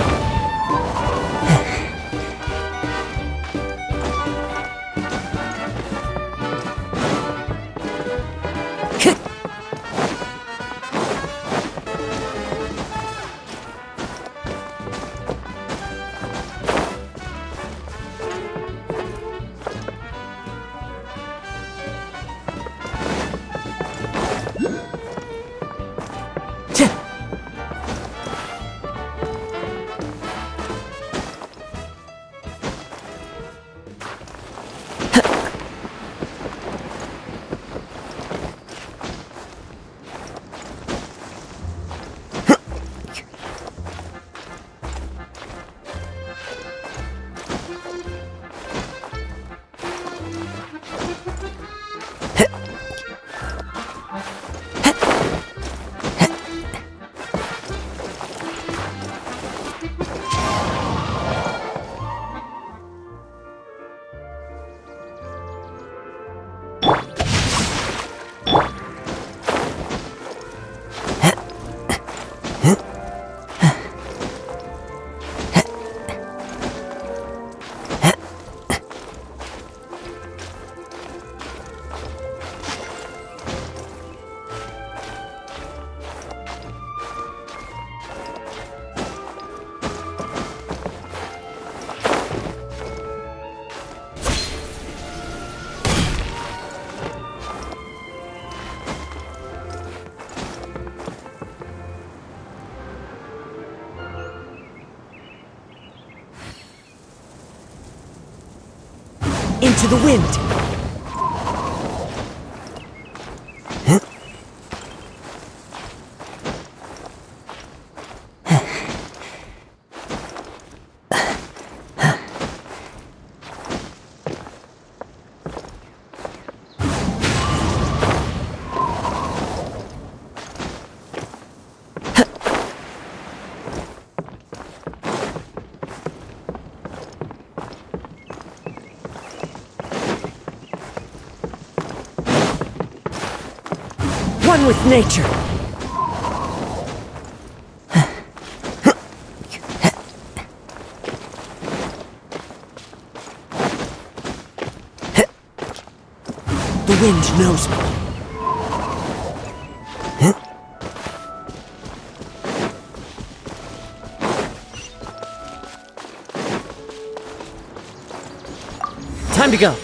Into the wind! One with nature. The wind knows me. Time to go.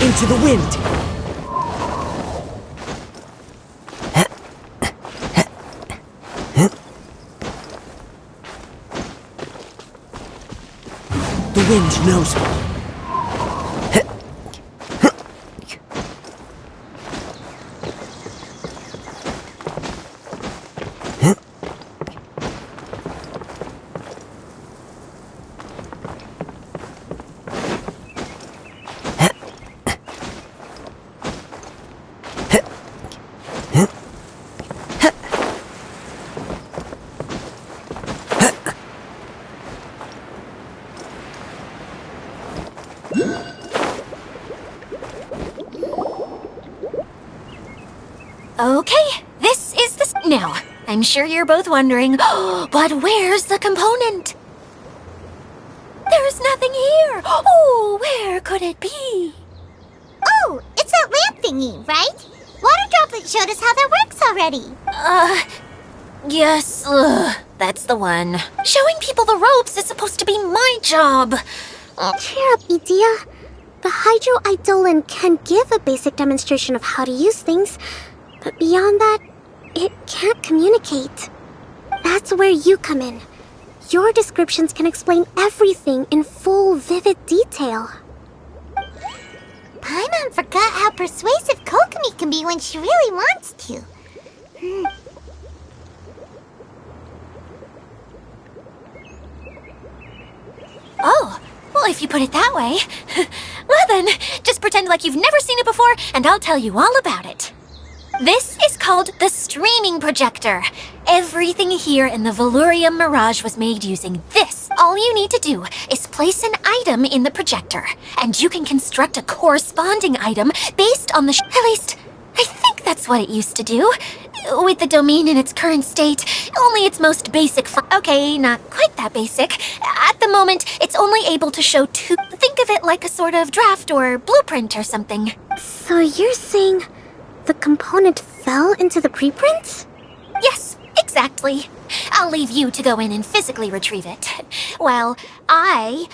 Into the wind. The wind knows me. Okay, this is the... Now, I'm sure you're both wondering, but where's the component? There's nothing here! Oh, where could it be? Oh, it's that lamp thingy, right? Water Droplet showed us how that works already. Yes, that's the one. Showing people the ropes is supposed to be my job. Cheer up, Edea. The Hydroidolin can give a basic demonstration of how to use things, but beyond that, it can't communicate. That's where you come in. Your descriptions can explain everything in full, vivid detail. Paimon forgot how persuasive Kokomi can be when she really wants to. Oh, well, if you put it that way. Well then, just pretend like you've never seen it before, and I'll tell you all about it. This is called the streaming projector. Everything here in the Valurium Mirage was made using this. All you need to do is place an item in the projector, and you can construct a corresponding item based on the at least, I think that's what it used to do. With the domain in its current state, only its most basic okay, not quite that basic. At the moment, it's only able to show two. Think of it like a sort of draft or blueprint or something. So you're saying the component fell into the preprints? Yes, exactly. I'll leave you to go in and physically retrieve it. Well, I'll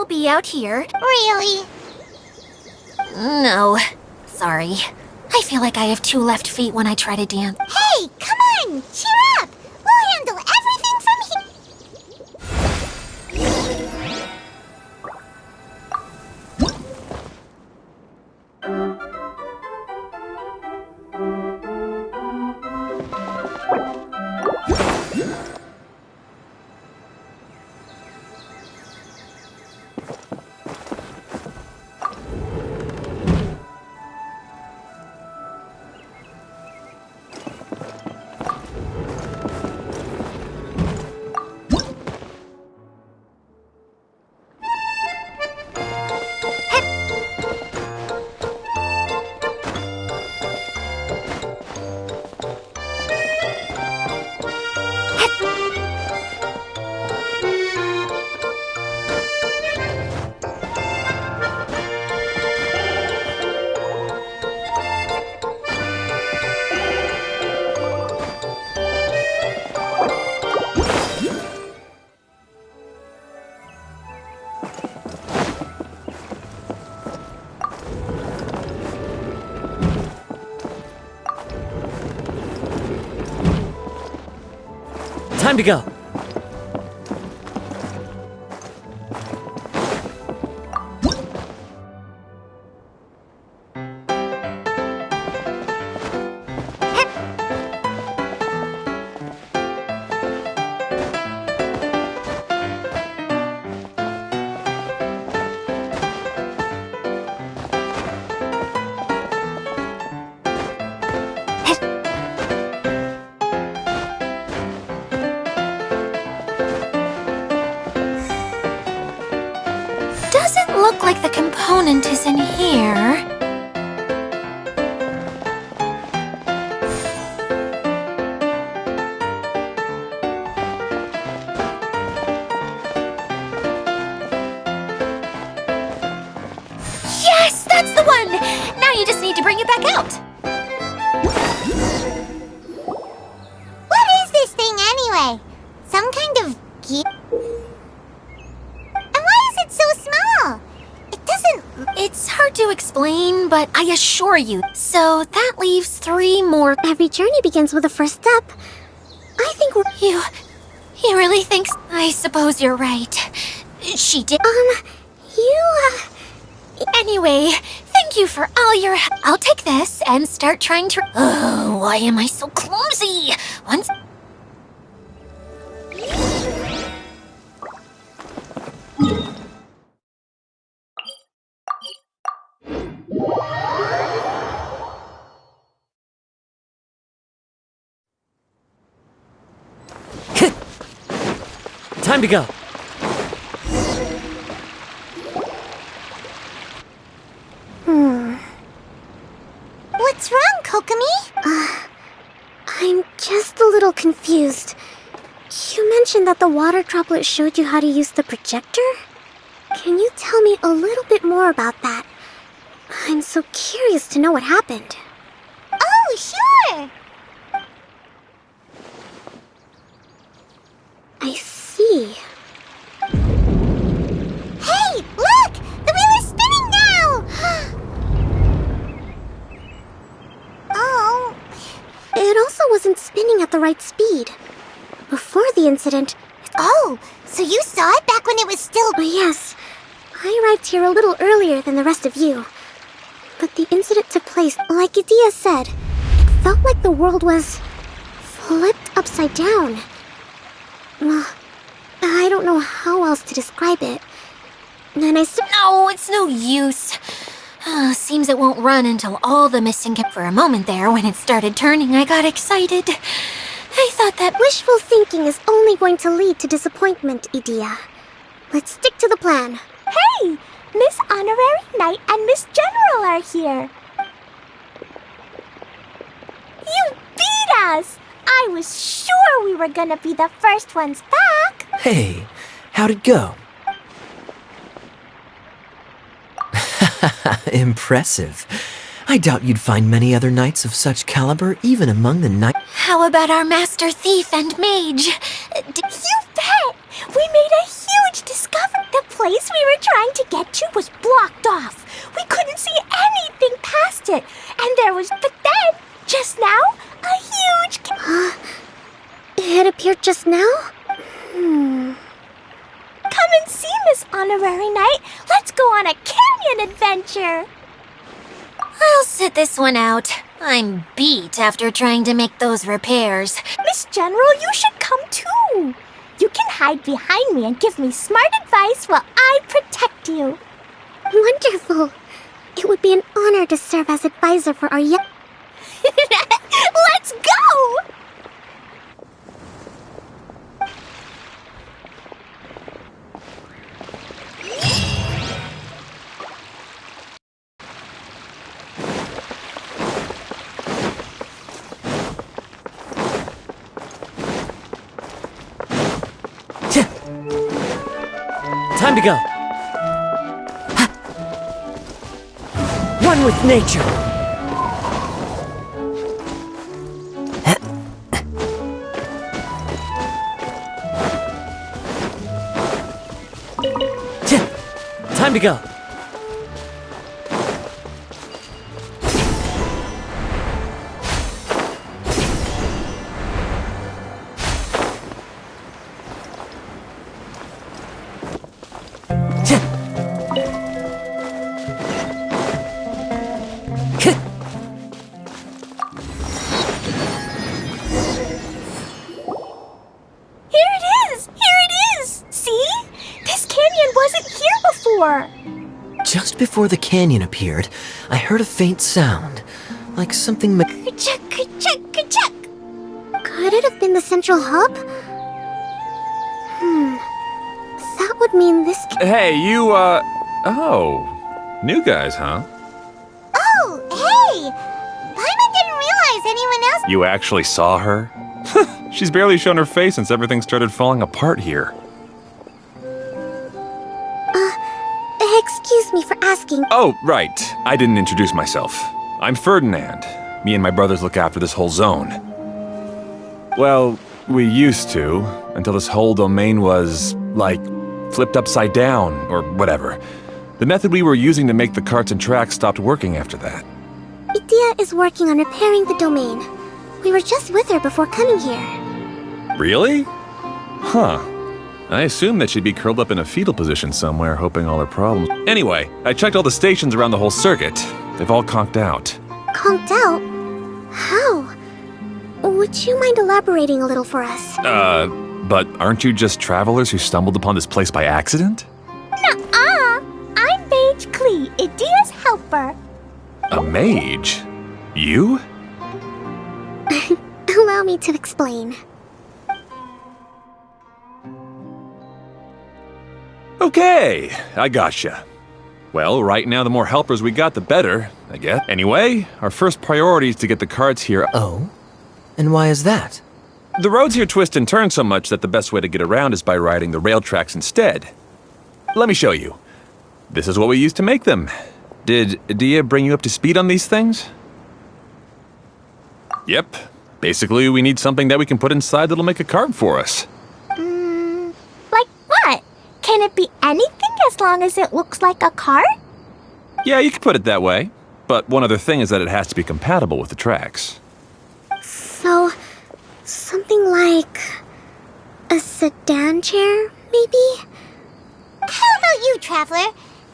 be out here. Really? No, sorry. I feel like I have 2 left feet when I try to dance. Hey, come on! Cheer up! We'll handle everything from here! Time to go. like the component is in here. Yes, that's the one! Now you just need to bring it back out. What is this thing anyway? Some kind of gear? And why is it so small? It doesn't... It's hard to explain, but I assure you. So that leaves 3 more. Every journey begins with a first step. I think we're... You really think... I suppose you're right. She did... Anyway, thank you for all your help. I'll take this and start trying to... Oh, why am I so clumsy? Once... Time to go. What's wrong, Kokomi? I'm just a little confused. You mentioned that the water droplet showed you how to use the projector? Can you tell me a little bit more about that? I'm so curious to know what happened. Oh, sure! I see. Hey, look! The wheel is spinning now! Oh... It also wasn't spinning at the right speed. Before the incident... Oh, so you saw it back when it was still... Yes, I arrived here a little earlier than the rest of you. But the incident took place, like Idia said. It felt like the world was... flipped upside down. Well, I don't know how else to describe it. And No, it's no use. Seems it won't run until all the missing kept for a moment there. When it started turning, I got excited. I thought that... Wishful thinking is only going to lead to disappointment, Idia. Let's stick to the plan. Hey! Miss Honorary Knight and Miss General are here. You beat us! I was sure we were gonna be the first ones back. Hey, how'd it go? Impressive. I doubt you'd find many other knights of such caliber even among the knights. How about our master thief and mage? You bet! We made a huge discovery. The place we were trying to get to was blocked off. We couldn't see anything past it. And there was... But then, just now, a huge... It appeared just now? Come and see, Miss Honorary Knight. Let's go on a canyon adventure. I'll sit this one out. I'm beat after trying to make those repairs. Miss General, you should come too. You can hide behind me and give me smart advice while I protect you. Wonderful. It would be an honor to serve as advisor for our young... Let's go! Time to go. One with nature. Time to go. Just before the canyon appeared, I heard a faint sound, like something Ka-chuck, ka-chuck, ka-chuck. Could it have been the central hub? That would mean this... Hey, you, Oh, new guys, huh? Oh, hey! Paimon didn't realize anyone else. You actually saw her? She's barely shown her face since everything started falling apart here. Excuse me for asking. Oh, right. I didn't introduce myself. I'm Ferdinand. Me and my brothers look after this whole zone. Well, we used to, until this whole domain was, like, flipped upside down, or whatever. The method we were using to make the carts and tracks stopped working after that. Idia is working on repairing the domain. We were just with her before coming here. Really? Huh. I assumed that she'd be curled up in a fetal position somewhere, hoping all her problems. Anyway, I checked all the stations around the whole circuit. They've all conked out. Conked out? How? Would you mind elaborating a little for us? But aren't you just travelers who stumbled upon this place by accident? Nuh-uh! I'm Mage Klee, Idia's helper. A mage? You? Allow me to explain. Okay, I gotcha. Well, right now the more helpers we got, the better, I guess. Anyway, our first priority is to get the carts here. Oh? And why is that? The roads here twist and turn so much that the best way to get around is by riding the rail tracks instead. Let me show you. This is what we used to make them. Did Dia bring you up to speed on these things? Yep. Basically, we need something that we can put inside that'll make a cart for us. Like what? Can it be anything as long as it looks like a cart? Yeah, you could put it that way. But one other thing is that it has to be compatible with the tracks. So, something like a sedan chair, maybe? How about you, Traveler?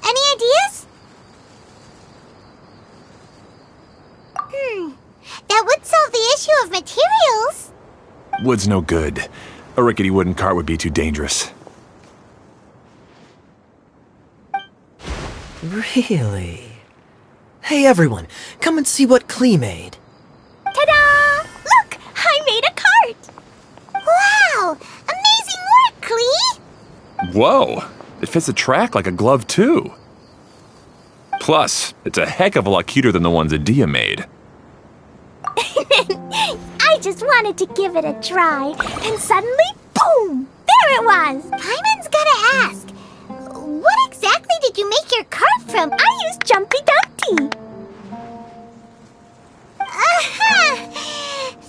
Any ideas? That would solve the issue of materials. Wood's no good. A rickety wooden cart would be too dangerous. Really? Hey everyone, come and see what Klee made. Ta-da! Look! I made a cart! Wow! Amazing work, Klee! Whoa! It fits the track like a glove, too. Plus, it's a heck of a lot cuter than the ones that Dia made. I just wanted to give it a try, and suddenly, boom! There it was! Paimon's gotta ask. What exactly did you make your cart from? I used Jumpy Dumpty!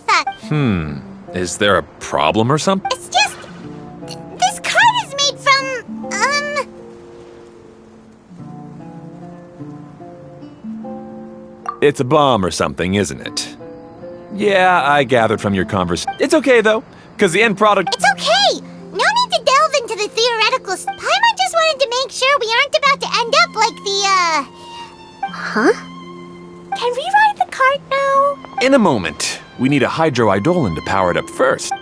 Thought Is there a problem or something? it's just this cart is made from It's a bomb or something, isn't it? Yeah, I gathered from your conversation. It's okay, though, because the end product... It's okay. No need to delve into the theoretical. Paimon just wanted to make sure we aren't about to end up like the Huh? Can we ride the cart now? In a moment. We need a hydroidolin to power it up first.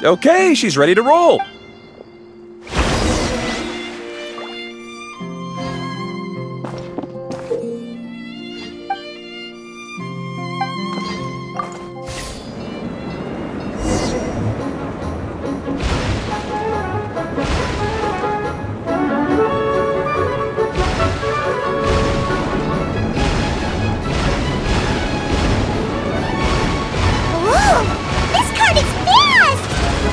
Okay, she's ready to roll. Whoa! This cart is fast!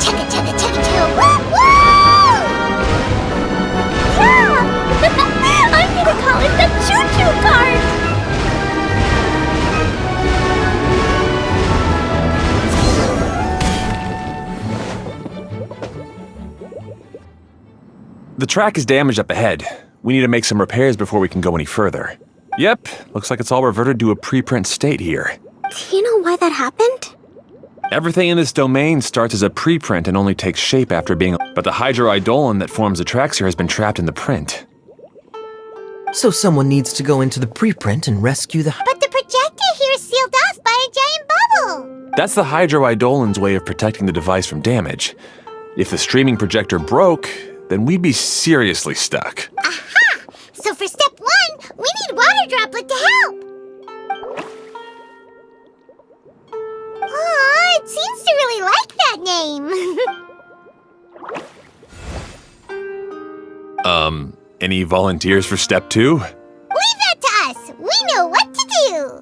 Chugga chugga chugga chugga woo woo! Yeah! I'm gonna call it the choo-choo cart! The track is damaged up ahead. We need to make some repairs before we can go any further. Yep, looks like it's all reverted to a preprint state here. Do you know why that happened? Everything in this domain starts as a preprint and only takes shape after being... But the hydroidolin that forms the tracks here has been trapped in the print. So someone needs to go into the preprint and rescue the... But the projector here is sealed off by a giant bubble. That's the hydroidolin's way of protecting the device from damage. If the streaming projector broke, then we'd be seriously stuck. Aha! So for step 1, we need water droplet to help. Aw, Dad seems to really like that name. Any volunteers for step 2? Leave that to us! We know what to do!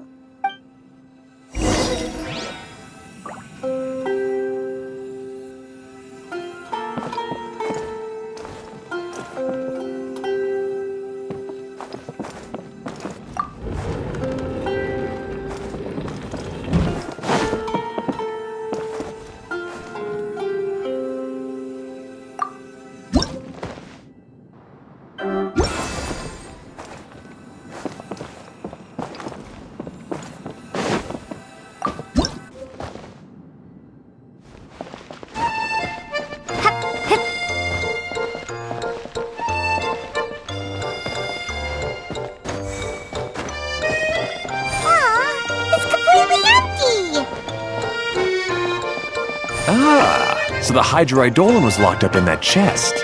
So the hydroidolon was locked up in that chest.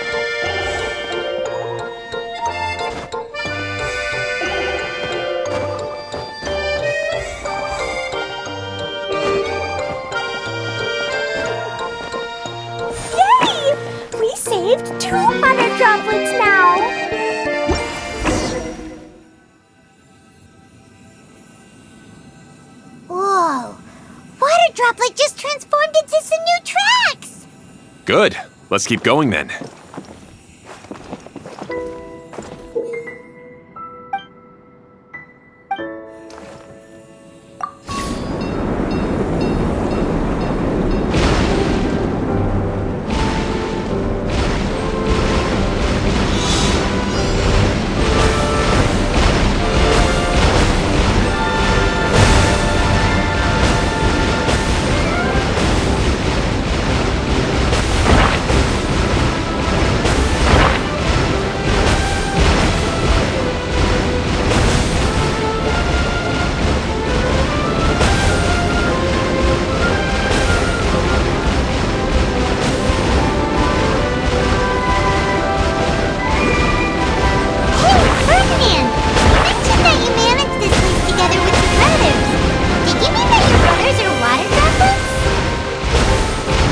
Yay! We saved 200 droplets now! Whoa! Water Droplet just transformed into some new tracks! Good. Let's keep going then.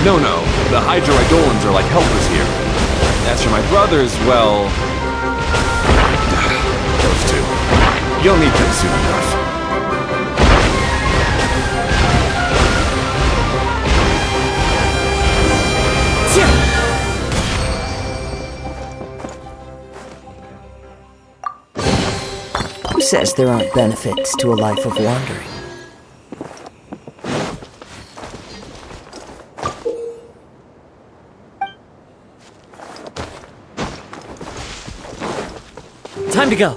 No. The hydroidolons are like helpers here. As for my brothers, well... those two. You'll meet them soon enough. Who says there aren't benefits to a life of wandering? Time to go.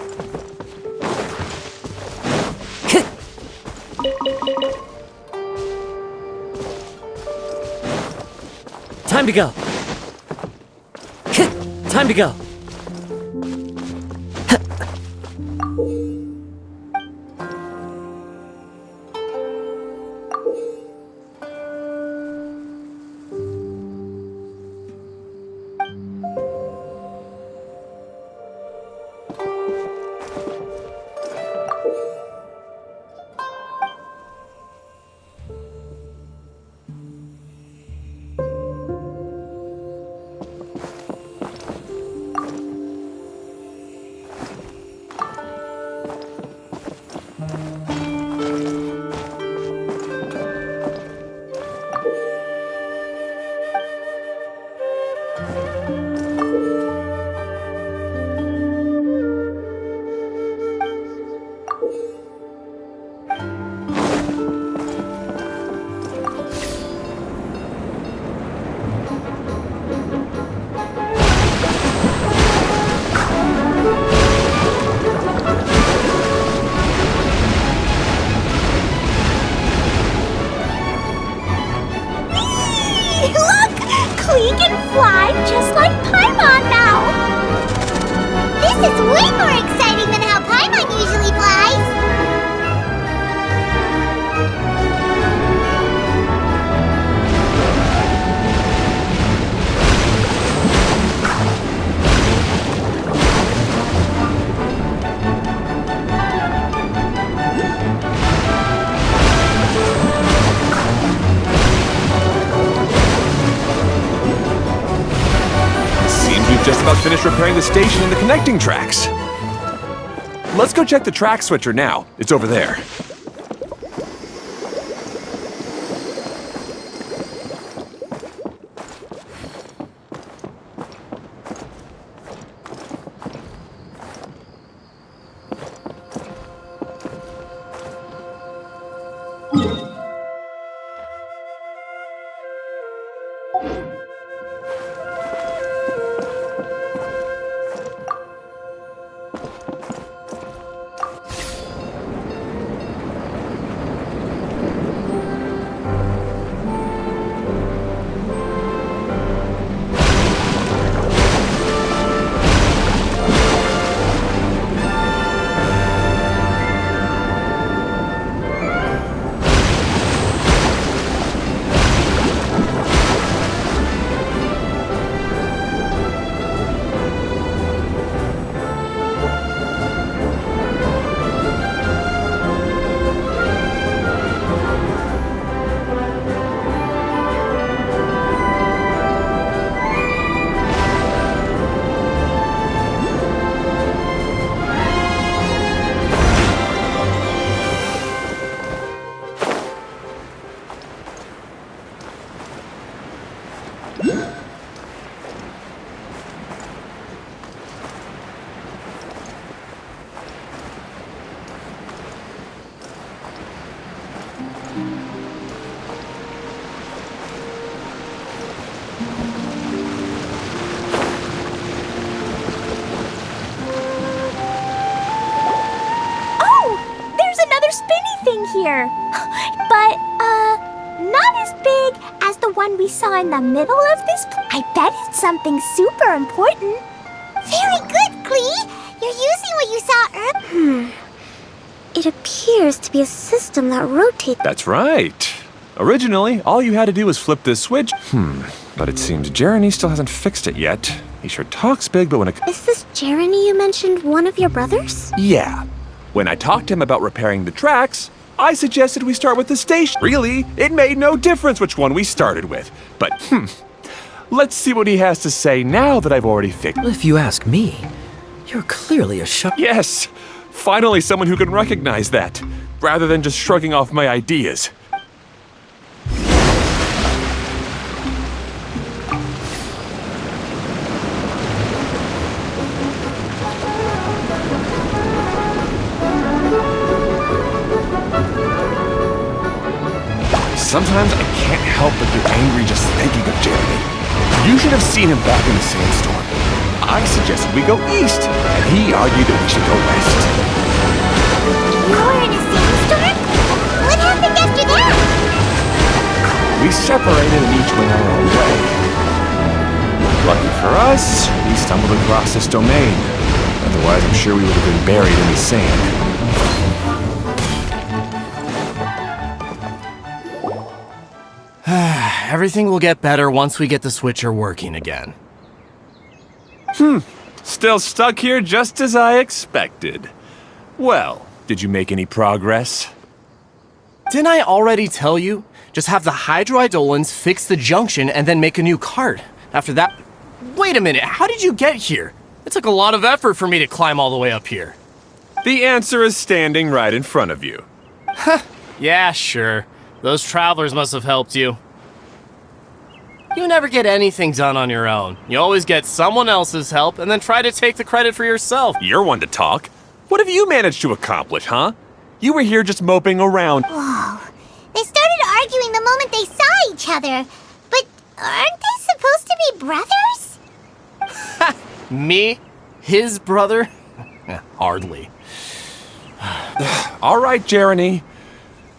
Time to go. Time to go. Look! Klee can fly just like Paimon now! This is way more exciting than how Paimon usually flies! about finished repairing the station and the connecting tracks. Let's go check the track switcher now. It's over there. Here. But, not as big as the one we saw in the middle of this. I bet it's something super important. Very good, Klee. You're using what you saw earlier. It appears to be a system that rotates. That's right. Originally, all you had to do was flip this switch. But it seems Jeremy still hasn't fixed it yet. He sure talks big, but when it... Is this Jeremy you mentioned one of your brothers? Yeah. When I talked to him about repairing the tracks, I suggested we start with the station. Really, it made no difference which one we started with. But, let's see what he has to say now that I've already fixed it. Well, if you ask me, you're clearly a sharp... Yes! Finally someone who can recognize that, rather than just shrugging off my ideas. Sometimes I can't help but get angry just thinking of Jeremy. You should have seen him back in the sandstorm. I suggested we go east, and he argued that we should go west. You were in a sandstorm? What happened after that? We separated and each went our own way. Lucky for us, we stumbled across this domain. Otherwise, I'm sure we would have been buried in the sand. Everything will get better once we get the switcher working again. Still stuck here just as I expected. Well, did you make any progress? Didn't I already tell you? Just have the hydroidolins fix the junction and then make a new cart. After that... Wait a minute, how did you get here? It took a lot of effort for me to climb all the way up here. The answer is standing right in front of you. Yeah, sure. Those travelers must have helped you. You never get anything done on your own. You always get someone else's help and then try to take the credit for yourself. You're one to talk. What have you managed to accomplish, huh? You were here just moping around. Whoa. They started arguing the moment they saw each other. But aren't they supposed to be brothers? Me? His brother? Hardly. All right, Jeremy.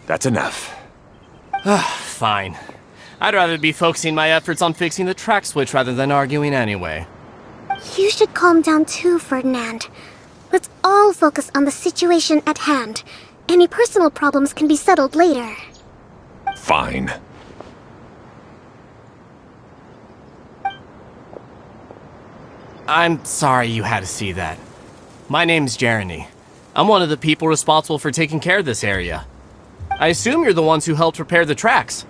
That's enough. Fine. I'd rather be focusing my efforts on fixing the track switch rather than arguing anyway. You should calm down too, Ferdinand. Let's all focus on the situation at hand. Any personal problems can be settled later. Fine. I'm sorry you had to see that. My name's Jeremy. I'm one of the people responsible for taking care of this area. I assume you're the ones who helped repair the tracks.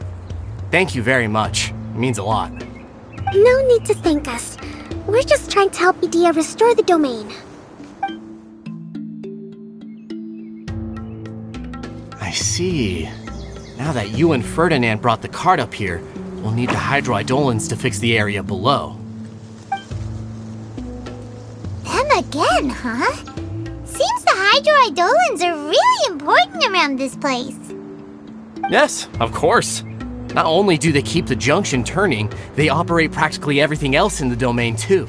Thank you very much. It means a lot. No need to thank us. We're just trying to help Edea restore the domain. I see. Now that you and Ferdinand brought the cart up here, we'll need the hydroidolins to fix the area below. Them again, huh? Seems the hydroidolins are really important around this place. Yes, of course. Not only do they keep the junction turning, they operate practically everything else in the domain too.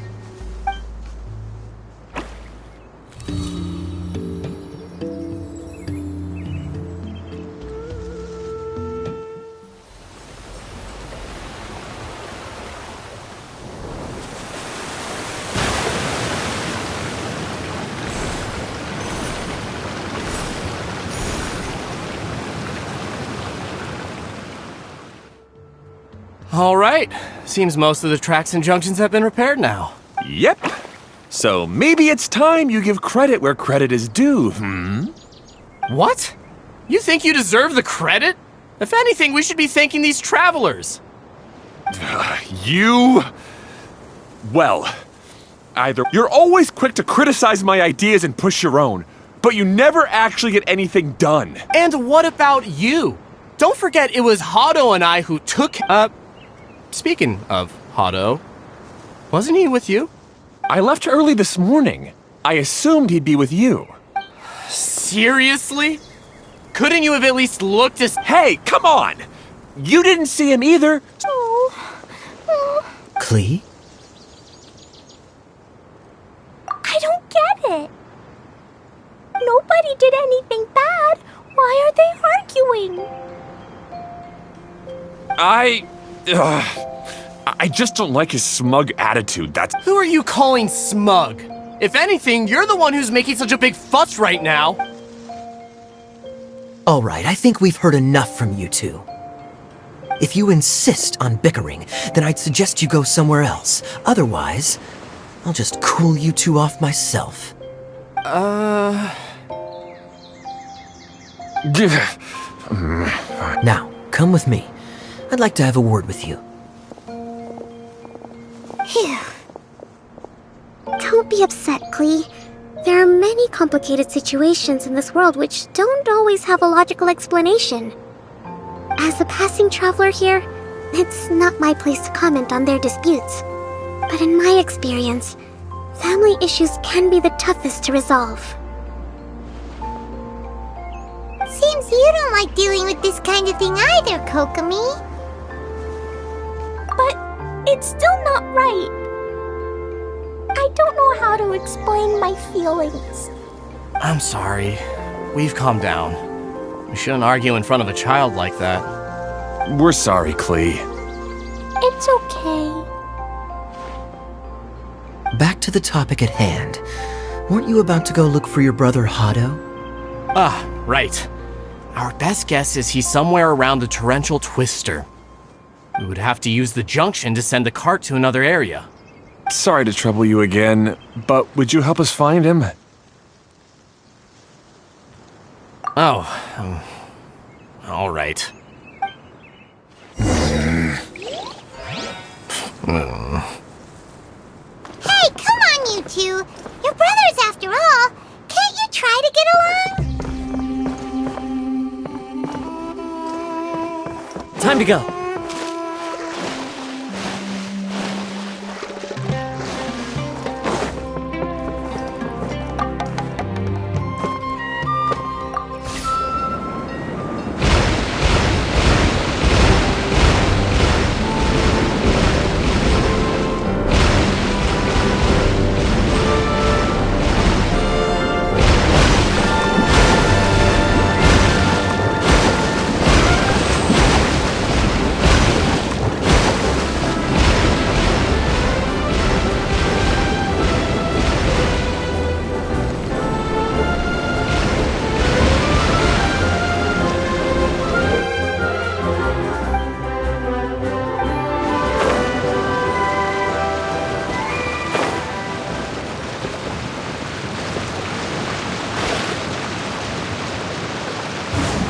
All right. Seems most of the tracks and junctions have been repaired now. Yep. So maybe it's time you give credit where credit is due, What? You think you deserve the credit? If anything, we should be thanking these travelers. You... Well, either you're always quick to criticize my ideas and push your own, but you never actually get anything done. And what about you? Don't forget it was Hado and I who took... Speaking of Hado, wasn't he with you? I left early this morning. I assumed he'd be with you. Seriously? Couldn't you have at least looked as... Hey, come on! You didn't see him either. Klee? I don't get it. Nobody did anything bad. Why are they arguing? I just don't like his smug attitude, that's... Who are you calling smug? If anything, you're the one who's making such a big fuss right now. All right, I think we've heard enough from you two. If you insist on bickering, then I'd suggest you go somewhere else. Otherwise, I'll just cool you two off myself. Now, come with me. I'd like to have a word with you. Phew. Don't be upset, Klee. There are many complicated situations in this world which don't always have a logical explanation. As a passing traveler here, it's not my place to comment on their disputes. But in my experience, family issues can be the toughest to resolve. Seems you don't like dealing with this kind of thing either, Kokomi. But it's still not right. I don't know how to explain my feelings. I'm sorry. We've calmed down. We shouldn't argue in front of a child like that. We're sorry, Klee. It's okay. Back to the topic at hand. Weren't you about to go look for your brother Hado? Ah, right. Our best guess is he's somewhere around the torrential twister. We would have to use the junction to send the cart to another area. Sorry to trouble you again, but would you help us find him? Oh, all right. Hey, come on, you two. You're brothers after all. Can't you try to get along? Time to go.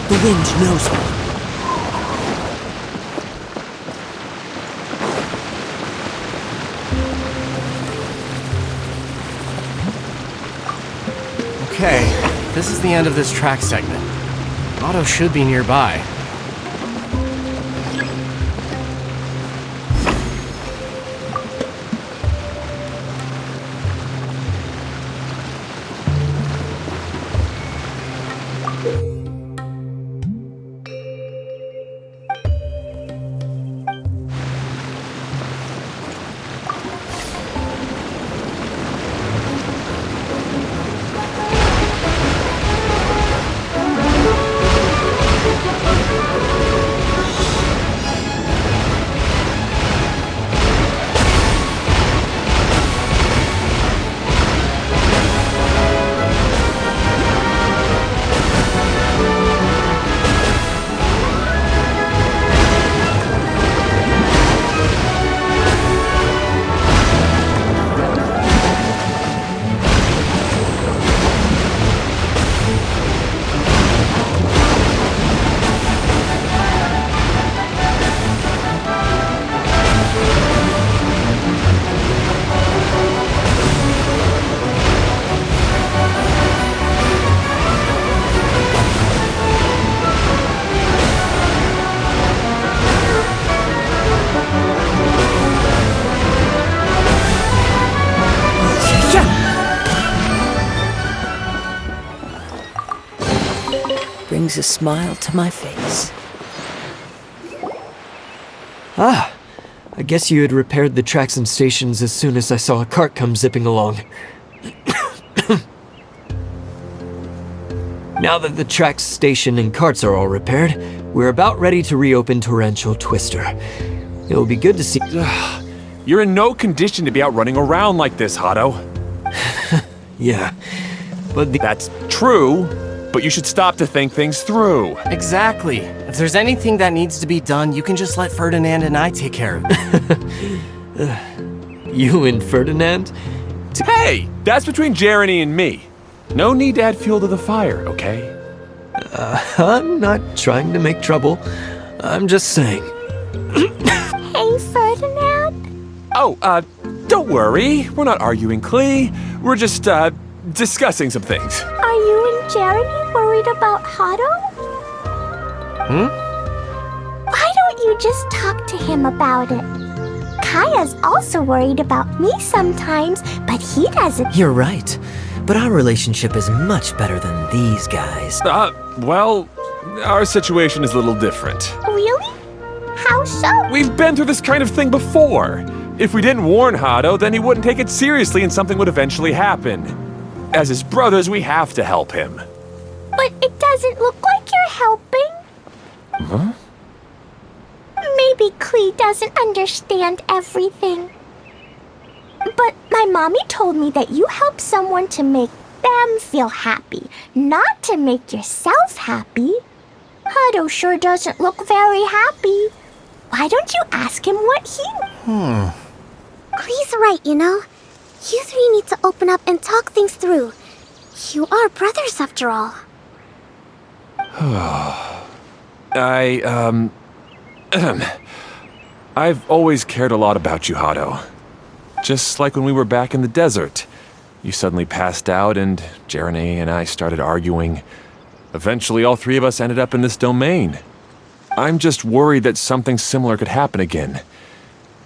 The wind knows me. Okay, this is the end of this track segment. Otto should be nearby. Brings a smile to my face. Ah, I guess you had repaired the tracks and stations as soon as I saw a cart come zipping along. Now that the tracks, station, and carts are all repaired, we're about ready to reopen Torrential Twister. It will be good to see— You're in no condition to be out running around like this, Hado. Yeah, but That's true, but you should stop to think things through. Exactly. If there's anything that needs to be done, you can just let Ferdinand and I take care of it. You and Ferdinand? Hey, that's between Jeremy and me. No need to add fuel to the fire, okay? I'm not trying to make trouble. I'm just saying. Hey, Ferdinand. Oh, don't worry. We're not arguing, Klee. We're just, discussing some things. Are you and Jeremy worried about Hado? Why don't you just talk to him about it? Kaya's also worried about me sometimes, but he doesn't. You're right. But our relationship is much better than these guys. Well, our situation is a little different. Really? How so? We've been through this kind of thing before. If we didn't warn Hado, then he wouldn't take it seriously and something would eventually happen. As his brothers, we have to help him. But it doesn't look like you're helping. Huh? Maybe Klee doesn't understand everything. But my mommy told me that you help someone to make them feel happy, not to make yourself happy. Hado sure doesn't look very happy. Why don't you ask him what he... Klee's right, you know. You three need to open up and talk things through. You are brothers after all. I've always cared a lot about you, Hado. Just like when we were back in the desert. You suddenly passed out and Jeremy and I started arguing. Eventually, all three of us ended up in this domain. I'm just worried that something similar could happen again.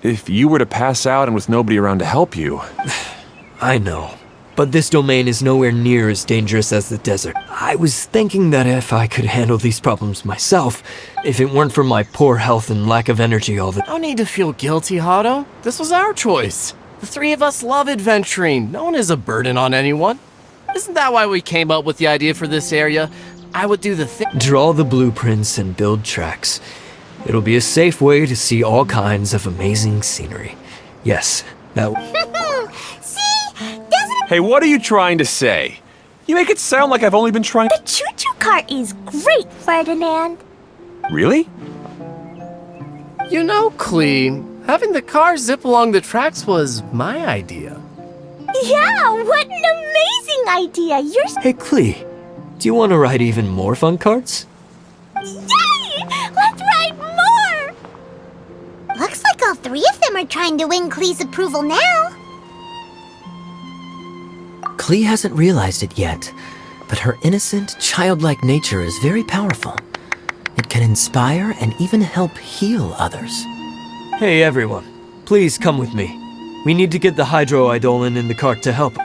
If you were to pass out and with nobody around to help you... I know. But this domain is nowhere near as dangerous as the desert. I was thinking that if I could handle these problems myself, if it weren't for my poor health and lack of energy all the— No need to feel guilty, Hado. This was our choice. The three of us love adventuring. No one is a burden on anyone. Isn't that why we came up with the idea for this area? I would do the thing. Draw the blueprints and build tracks. It'll be a safe way to see all kinds of amazing scenery. Yes, that— See? Doesn't Hey, what are you trying to say? You make it sound like I've only been trying— The choo-choo cart is great, Ferdinand. Really? You know, Klee, having the car zip along the tracks was my idea. Yeah, what an amazing idea. You're... Hey, Klee, do you want to ride even more fun carts? Yay! Let's ride more! Looks like all three of them are trying to win Klee's approval now. Klee hasn't realized it yet, but her innocent, childlike nature is very powerful. It can inspire and even help heal others. Hey everyone, please come with me. We need to get the hydroidolin in the cart to help.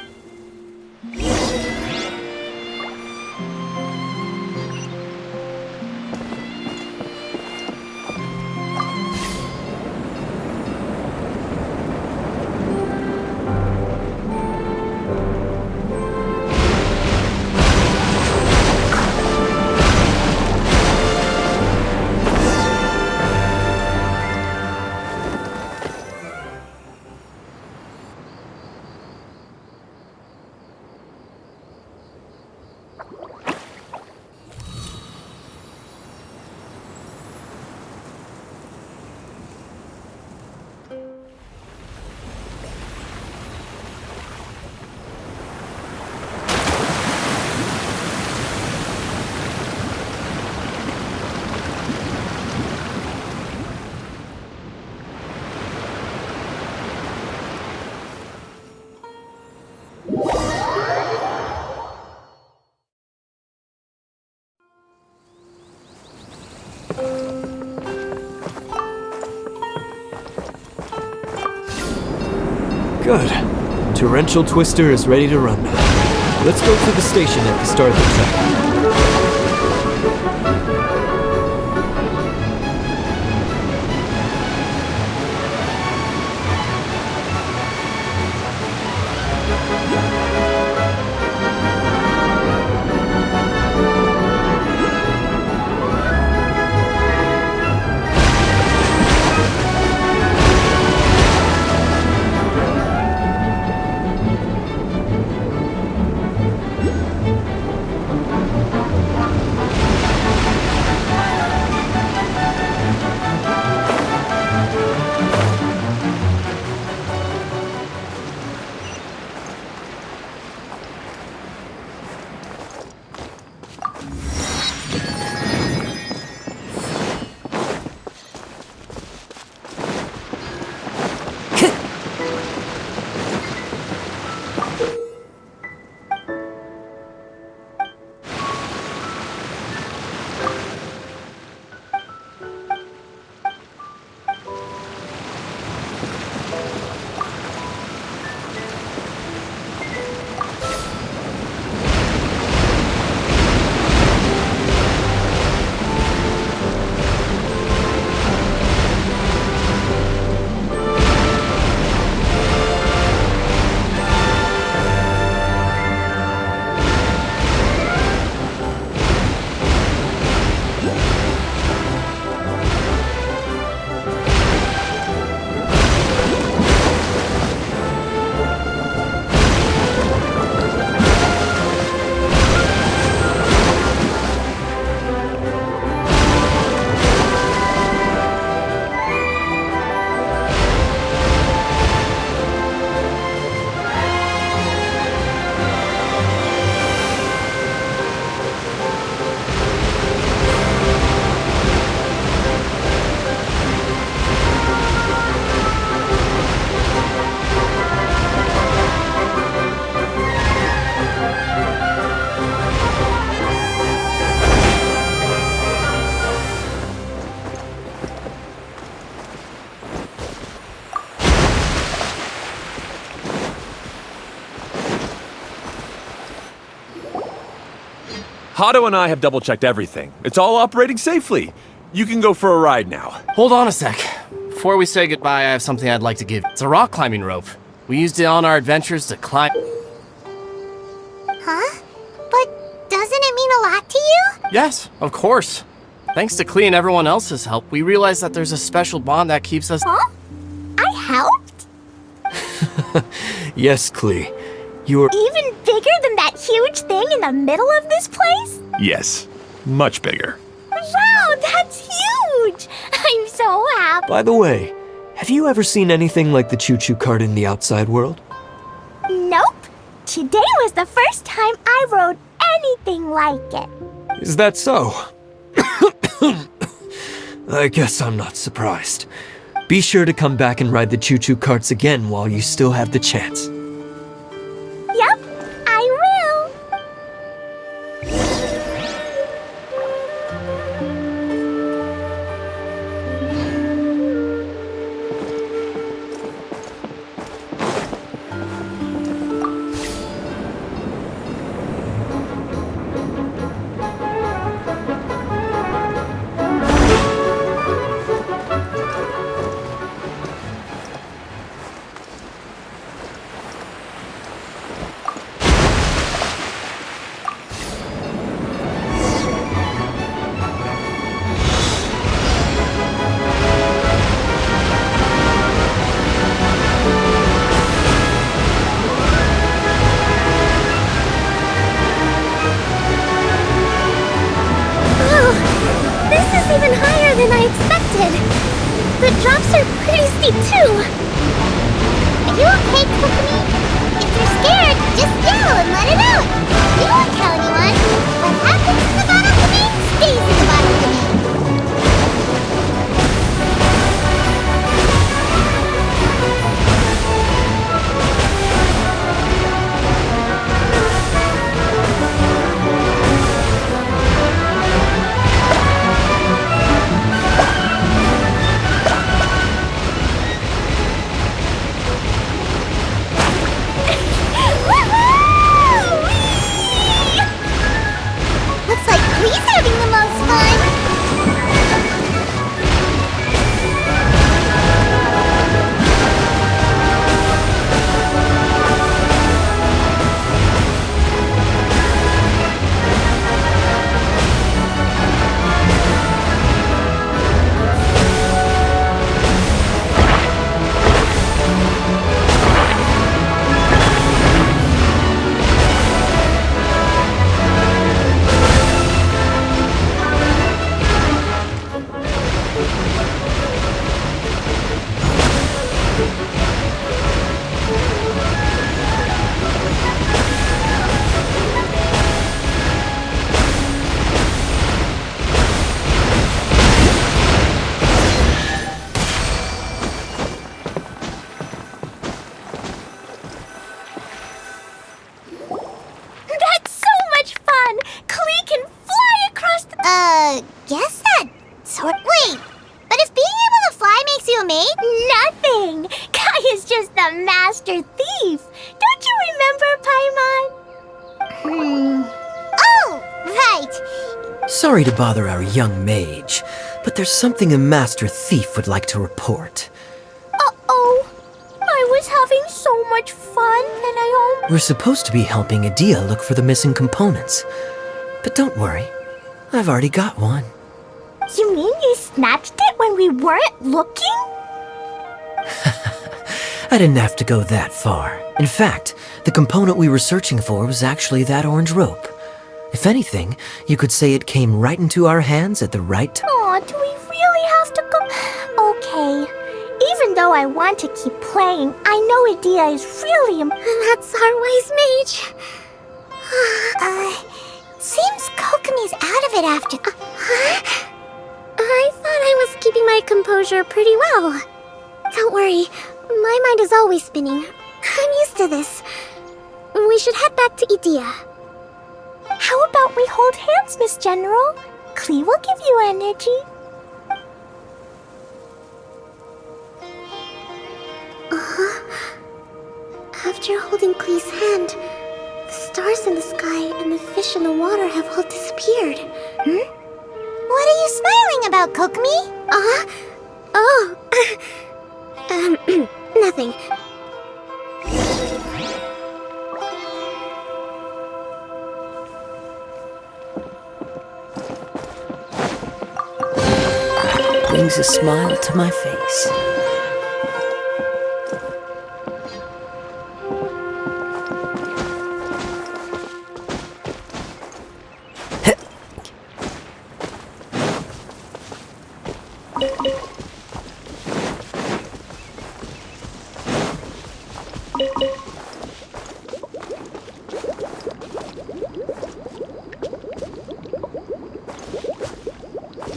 Good. Torrential Twister is ready to run now. Let's go to the station at the start of the track. Hato and I have double-checked everything. It's all operating safely. You can go for a ride now. Hold on a sec. Before we say goodbye, I have something I'd like to give. It's a rock climbing rope. We used it on our adventures to climb. Huh? But doesn't it mean a lot to you? Yes, of course. Thanks to Klee and everyone else's help, we realized that there's a special bond that keeps us. Huh? I helped? Yes, Klee. You were Even bigger than that huge thing in the middle of this place? Yes, much bigger. Wow, that's huge! I'm so happy. By the way, have you ever seen anything like the choo-choo cart in the outside world? Nope. Today was the first time I rode anything like it. Is that so? I guess I'm not surprised. Be sure to come back and ride the choo-choo carts again while you still have the chance. Yep, I will. Me too! Are you okay, Kokomi? If you're scared, just yell and let it out. We won't tell anyone. What happens in the bottle domain stays in the bottle domain. Looks like Klee's having the most fun. That's so much fun! Klee can fly across the... Guess that sort. Wait, but if being able to fly makes you a maid? Nothing! Kai is just the master thief! Don't you remember, Paimon? Oh, right. Sorry to bother our young mage, but there's something a master thief would like to report. Uh-oh. I was having so much fun, and I We're supposed to be helping Adia look for the missing components. But don't worry, I've already got one. You mean you snatched it when we weren't looking? I didn't have to go that far. In fact, the component we were searching for was actually that orange rope. If anything, you could say it came right into our hands at the right time. Aw, do we really have to go? Okay. Even though I want to keep playing, I know Adia is really That's our wise mage. Seems Kokomi's out of it after. Huh? I thought I was keeping my composure pretty well. Don't worry, my mind is always spinning. I'm used to this. We should head back to Idia. How about we hold hands, Miss General? Klee will give you energy. After holding Klee's hand, the stars in the sky and the fish in the water have all disappeared. What are you smiling about, Kokomi? Oh. Nothing. Brings a smile to my face.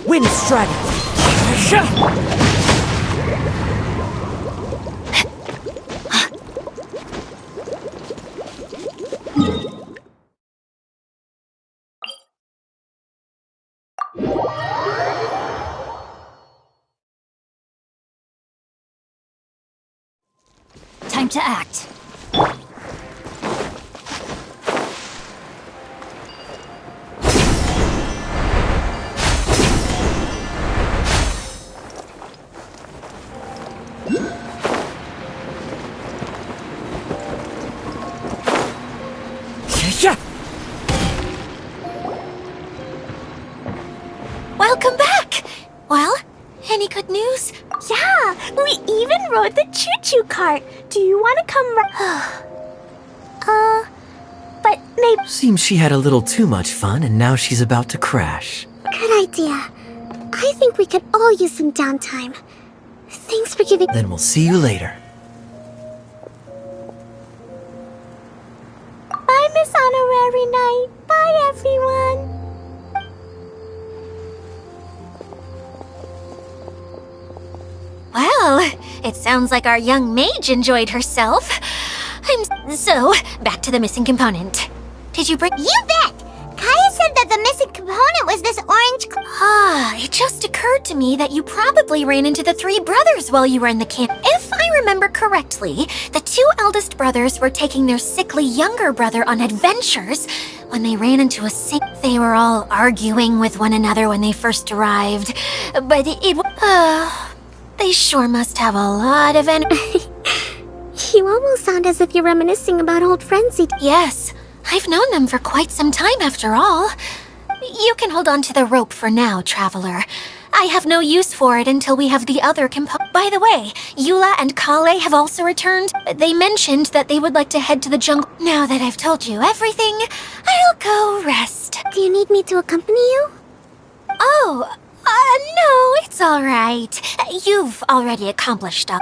Wind strategy. Time to act. Welcome back! Well, any good news? Yeah, we even rode the choo-choo cart. Do you want to come but maybe... Seems she had a little too much fun and now she's about to crash. Good idea. I think we could all use some downtime. Thanks for giving. Then we'll see you later. Bye, Miss Honorary Knight. Bye, everyone. Well, it sounds like our young mage enjoyed herself. So, back to the missing component. Did you bring— You bet! Kaya said that the missing component was this orange it just occurred to me that you probably ran into the three brothers while you were in the camp. If I remember correctly, the two eldest brothers were taking their sickly younger brother on adventures when they ran into a sink. They were all arguing with one another when they first arrived, but they sure must have a lot of energy. You almost sound as if you're reminiscing about old friends. Yes, I've known them for quite some time after all. You can hold on to the rope for now, Traveler. I have no use for it until we have the other component. By the way, Eula and Kale have also returned. They mentioned that they would like to head to the jungle. Now that I've told you everything, I'll go rest. Do you need me to accompany you? Oh, no, it's all right. You've already accomplished stuff.